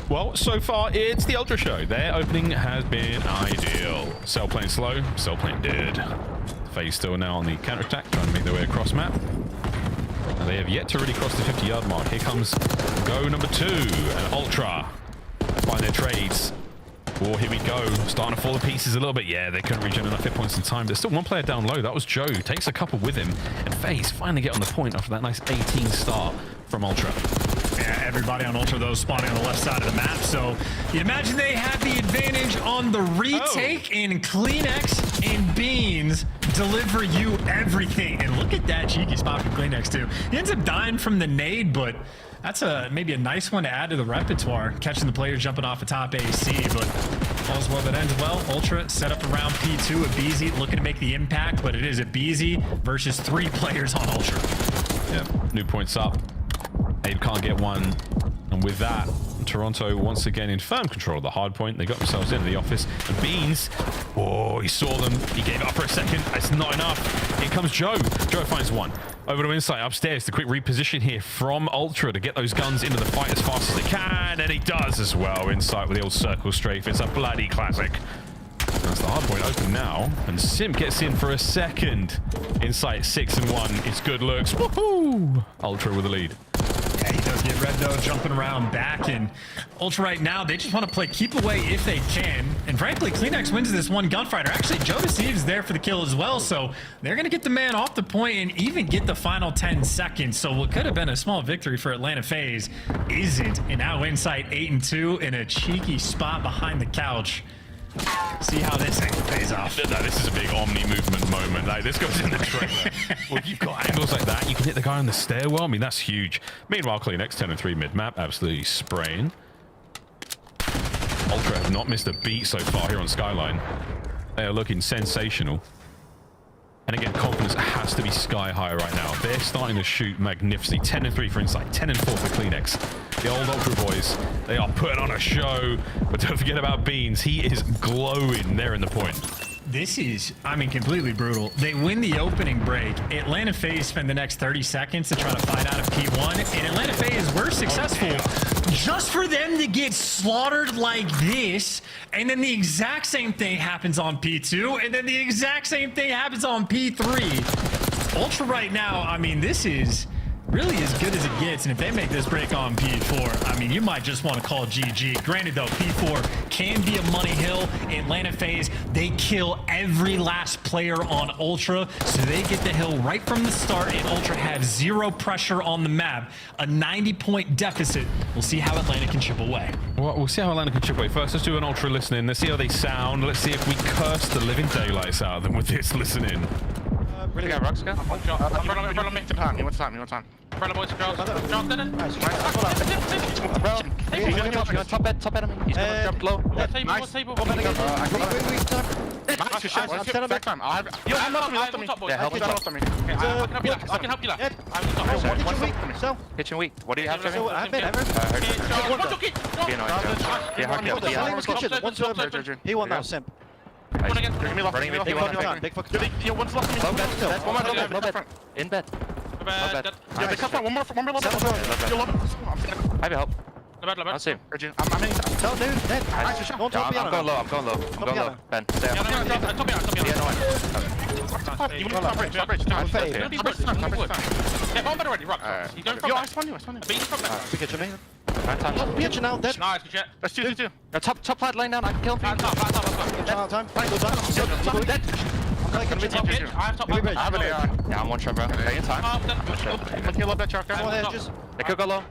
Well, so far, it's the Ultra Show. Their opening has been ideal. Cell playing slow, Cell playing dead. FaZe still now on the counter-attack, trying to make their way across map. And they have yet to really cross the 50-yard mark. Here comes go number 2, and Ultra find their trades. Oh, here we go. Starting to fall to pieces a little bit. Yeah, they couldn't regen enough hit points in time. There's still one player down low. That was Joe. Takes a couple with him. And FaZe finally get on the point after that nice 18 start from Ultra. Yeah, everybody on Ultra, though, spawning on the left side of the map. So you'd imagine they had the advantage on the retake, and Kleenex and Beans deliver you everything. And look at that cheeky spot from Kleenex, too. He ends up dying from the nade, but that's maybe a nice one to add to the repertoire. Catching the players jumping off a top AC, but all's well that ends well. Ultra set up around P2. Abizi looking to make the impact, but it is Abizi versus 3 players on Ultra. Yeah, new points up. Abe can't get one. And with that, Toronto once again in firm control of the hard point. They got themselves into the office. And Beans, oh, he saw them. He gave up for a second. It's not enough. Here comes Joe. Joe finds one. Over to Insight upstairs. The quick reposition here from Ultra to get those guns into the fight as fast as they can. And he does as well. Insight with the old circle strafe. It's a bloody classic. That's the hard point open now. And Sim gets in for a second. Insight 6-1. It's good looks. Woohoo! Ultra with the lead. Yeah, he does Get Red though jumping around back, and Ultra right now, they just want to play keep away if they can. And frankly, Kleenex wins this one gunfighter. Actually, Joe Deceives there for the kill as well, so they're going to get the man off the point and even get the final 10 seconds. So what could have been a small victory for Atlanta FaZe isn't. And now Insight 8-2 in a cheeky spot behind the couch. See how this thing pays off. No, this is a big Omni movement moment. Like, this goes in the trailer. Well, you've got angles like that. You can hit the guy on the stairwell. I mean, that's huge. Meanwhile, Kleenex 10-3 mid-map, absolutely spraying. Ultra have not missed a beat so far here on Skyline. They are looking sensational. And again, confidence has to be sky high right now. They're starting to shoot magnificently. 10-3 for Insight, 10-4 for Kleenex. The old Ultra boys, they are putting on a show. But don't forget about Beans. He is glowing there in the point. This is, I mean, completely brutal. They win the opening break. Atlanta FaZe spend the next 30 seconds to try to find out of P1. And Atlanta FaZe were successful just for them to get slaughtered like this. And then the exact same thing happens on P2. And then the exact same thing happens on P3. Ultra right now, I mean, this is really as good as it gets, and if they make this break on P4, I mean, you might just want to call GG. Granted, though, P4 can be a money hill. Atlanta FaZe, they kill every last player on Ultra, so they get the hill right from the start, and Ultra have zero pressure on the map. A 90-point deficit. We'll see how Atlanta can chip away. Well, we'll see how Atlanta can chip away. First, let's do an Ultra listening. Let's see how they sound. Let's see if we curse the living daylights out of them with this listening. Really good, Rox, go. One shot. Follow me. Time. You want time. Follow boys, girls. Jump, dead. Nice. Top bed. He's gonna jump low. Nice. Table. Back time. I'm not on me. Yeah, help me. I can help you. I'm top. Kitchen weak. What do you have, Jimmy? I have been. He won that simp. One again. Big fuck. One's lost me. Low bed. In bed. Yeah, they cut one more low bed. I have help. I'll see him. I'm in. No, dude, dead. I'm going low. Ben, stay up. You want to stop bridge. Yeah, one better already. Rock. He's going from back. I spawned you. Beat from back. Kitchen me. Kitchen now, dead. Nice, good shit. Let's do. Top flat line down. I can kill him. Time. Dead. I have top. I have an AR. Yeah, I'm one shot, bro. Okay, in time. Let's kill up that truck. They could go low.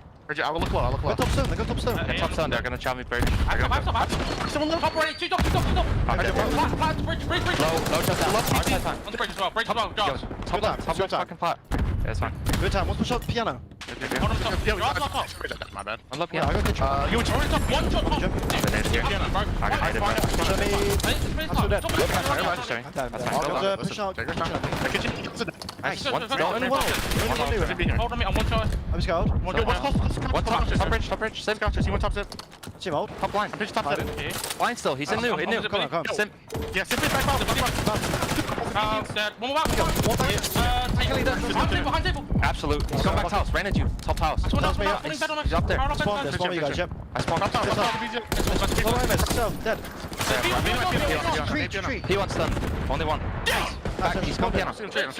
I will look low. Go top stone. Yeah, top stone. They're gonna chop me bridge. I have someone low. Top right. Two top. Bridge. Low. Just time. On the bridge as well. Top fucking flat. Yeah, it's fine. Good time. What's the shot? Piano. My bad. I got kitchen. You top. One shot. I can hide it, bro. Show me. I'm dead. I'll go to push out. Nice. Hold on me. I'm one shot. I'm scared. One top bridge. Same counter. You want top zip? Team hold. Top line. I'm top zip. Line still. He's in new. Come. Sim. Yeah, simply back out. Dead. One more back. Behind table. Absolute. He's going back to house. Ran at you. Top house. He's up there. Spawn you guys, yep. I spawned up. Dead. Tree. P1 stun. Only one. Back. He's come piano. Two piano.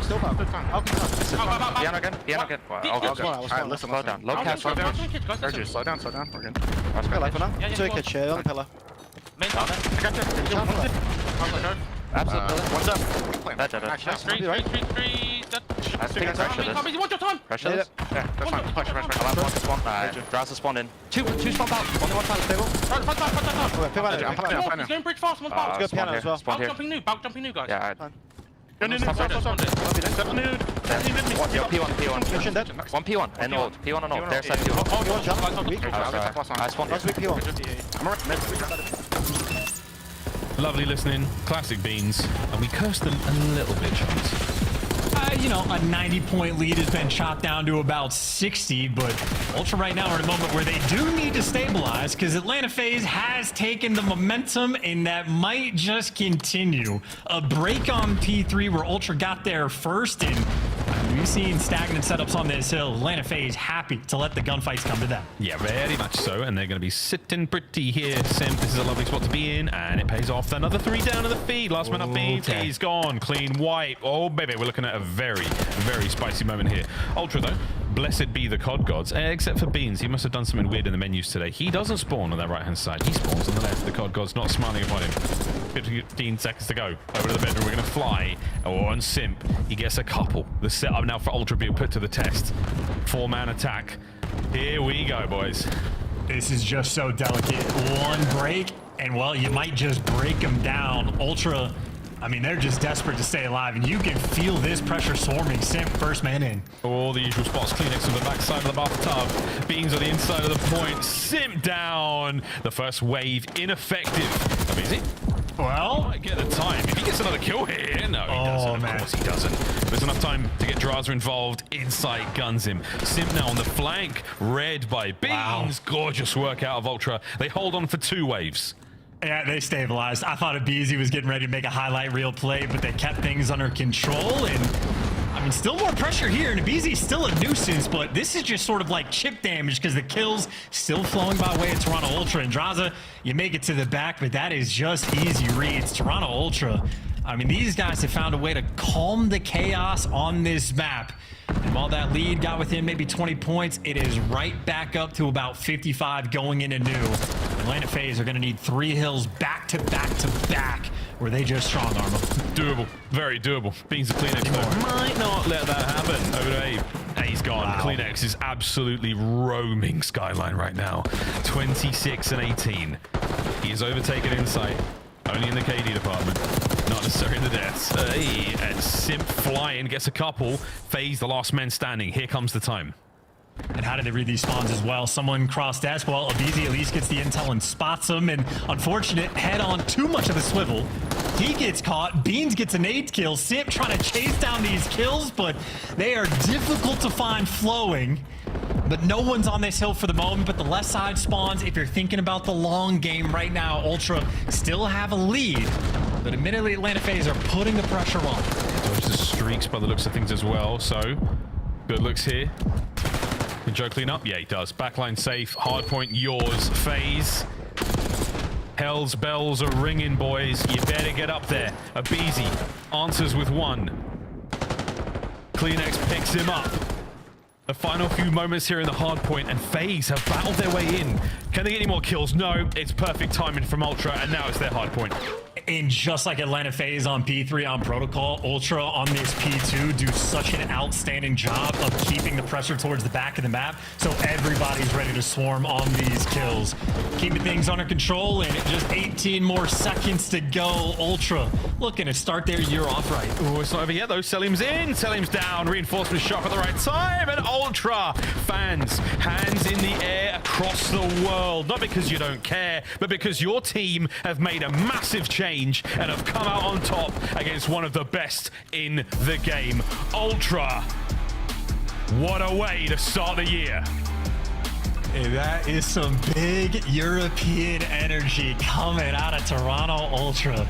Still power. Piano again. Alright, Listen, slow down. Low cast. Slow down. We're good. Let's go life for now. Two kitchen share on the pillar. Main top. I got you. Absolutely. What's up? That's Street. Pressure this. Yeah, that's fine. Push. I'll have one to spawn. Drowser spawn in. Two spawn out. Only one time stable. He's going bridge fast. One's bout. Let's go piano as well. Spawn here. Jumping new, guys. Yeah, Yo, P1. Kitchen dead. one P1 and old. P1 and old. Their side P1. You want jump? Weak. I spawned. That's weak P1. Lovely listening. Classic Beans. And we cursed them a little bit, Chance. You know, a 90-point lead has been chopped down to about 60, but Ultra right now are in a moment where they do need to stabilize because Atlanta FaZe has taken the momentum and that might just continue. A break on P3 where Ultra got there first and we've seen stagnant setups on this hill. Atlanta FaZe happy to let the gunfights come to them. Yeah, very much so, and they're going to be sitting pretty here. Simp, this is a lovely spot to be in, and it pays off. Another 3 down to the feed. Last man up Beans. Okay. He's gone. Clean wipe. Oh, baby, we're looking at a very, very spicy moment here. Ultra, though, blessed be the COD gods, except for Beans. He must have done something weird in the menus today. He doesn't spawn on that right-hand side. He spawns on the left. The COD gods not smiling upon him. 15 seconds to go. Over to the bedroom. We're going to fly. Oh, and Simp. He gets a couple. The setup now for Ultra being put to the test. 4-man attack. Here we go, boys. This is just so delicate. One break, and well, you might just break them down. Ultra, I mean, they're just desperate to stay alive, and you can feel this pressure swarming. Simp, first man in. All the usual spots. Kleenex on the backside of the bathtub. Beans on the inside of the point. Simp down. The first wave ineffective. Amazing. Well, Might get the time. If he gets another kill here, no, he doesn't. man. Of course he doesn't. There's enough time to get Draza involved. Insight guns him. Simp now on the flank. Read by Beans. Wow. Gorgeous work out of Ultra. They hold on for 2 waves. yeah, they stabilized. I thought Abizi was getting ready to make a highlight reel play, but they kept things under control, and I mean, still more pressure here, and Abizi's still a nuisance, but this is just sort of like chip damage because the kills still flowing by way of Toronto Ultra. And Draza, you make it to the back, but that is just easy reads. Toronto Ultra, I mean, these guys have found a way to calm the chaos on this map. And while that lead got within maybe 20 points, it is right back up to about 55 going into new. Atlanta FaZe are going to need 3 hills back to back to back where they just strong arm them. Doable. Very doable. Beans of Kleenex though might not let that happen. Over to Abe. He's gone. Wow. Kleenex is absolutely roaming Skyline right now. 26 and 18. He is overtaken Insight. Only in the KD department. Not necessarily in the deaths. Hey, and Simp flying gets a couple. FaZe the last man standing. Here comes the time. And how did they read these spawns as well? Someone crossed desk. Well, Abizi at least gets the intel and spots him. And unfortunate, head on too much of a swivel. He gets caught. Beans gets a nade kill. Simp trying to chase down these kills, but they are difficult to find flowing. But no one's on this hill for the moment. But the left side spawns. If you're thinking about the long game right now, Ultra still have a lead. But admittedly, Atlanta FaZe are putting the pressure on. Dodge the streaks by the looks of things as well. So, good looks here. Can Joe clean up? Yeah, he does. Backline safe. Hardpoint yours. FaZe. Hell's bells are ringing, boys. You better get up there. Abizi answers with 1. Kleenex picks him up. The final few moments here in the hardpoint, and FaZe have battled their way in. Can they get any more kills? No. It's perfect timing from Ultra, and now it's their hardpoint. And just like Atlanta FaZe on P3 on Protocol, Ultra on this P2 do such an outstanding job of keeping the pressure towards the back of the map, so everybody's ready to swarm on these kills. Keeping things under control, and just 18 more seconds to go. Ultra looking to start their year off right. Oh, it's not over yet, though. Selim's in. Selim's down. Reinforcement shot at the right time, and Ultra fans, hands in the air across the world. Not because you don't care, but because your team have made a massive change and have come out on top against one of the best in the game. Ultra, what a way to start the year. Hey, that is some big European energy coming out of Toronto Ultra.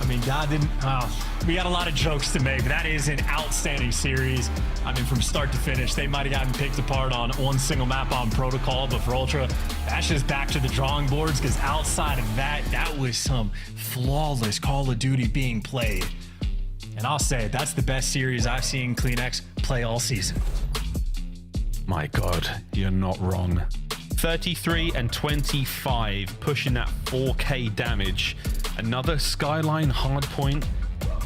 I mean, God didn't... Oh, we got a lot of jokes to make. That is an outstanding series. I mean, from start to finish, they might have gotten picked apart on one single map on Protocol, but for Ultra, that's just back to the drawing boards, because outside of that, that was some flawless Call of Duty being played. And I'll say, that's the best series I've seen Kleenex play all season. My God, you're not wrong. 33 and 25, pushing that 4K damage. Another Skyline hardpoint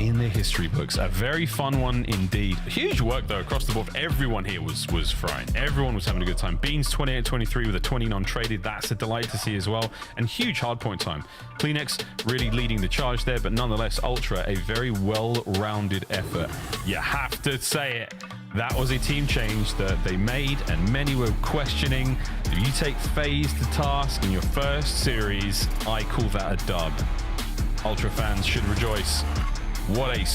in the history books. A very fun one indeed. Huge work though across the board. Everyone here was frying. Everyone was having a good time. Beans 28-23 with a 20 non-traded. That's a delight to see as well. And huge hardpoint time. Kleenex really leading the charge there, but nonetheless, Ultra, a very well-rounded effort. You have to say it. That was a team change that they made, and many were questioning. If you take FaZe to task in your first series, I call that a dub. Ultra fans should rejoice. What a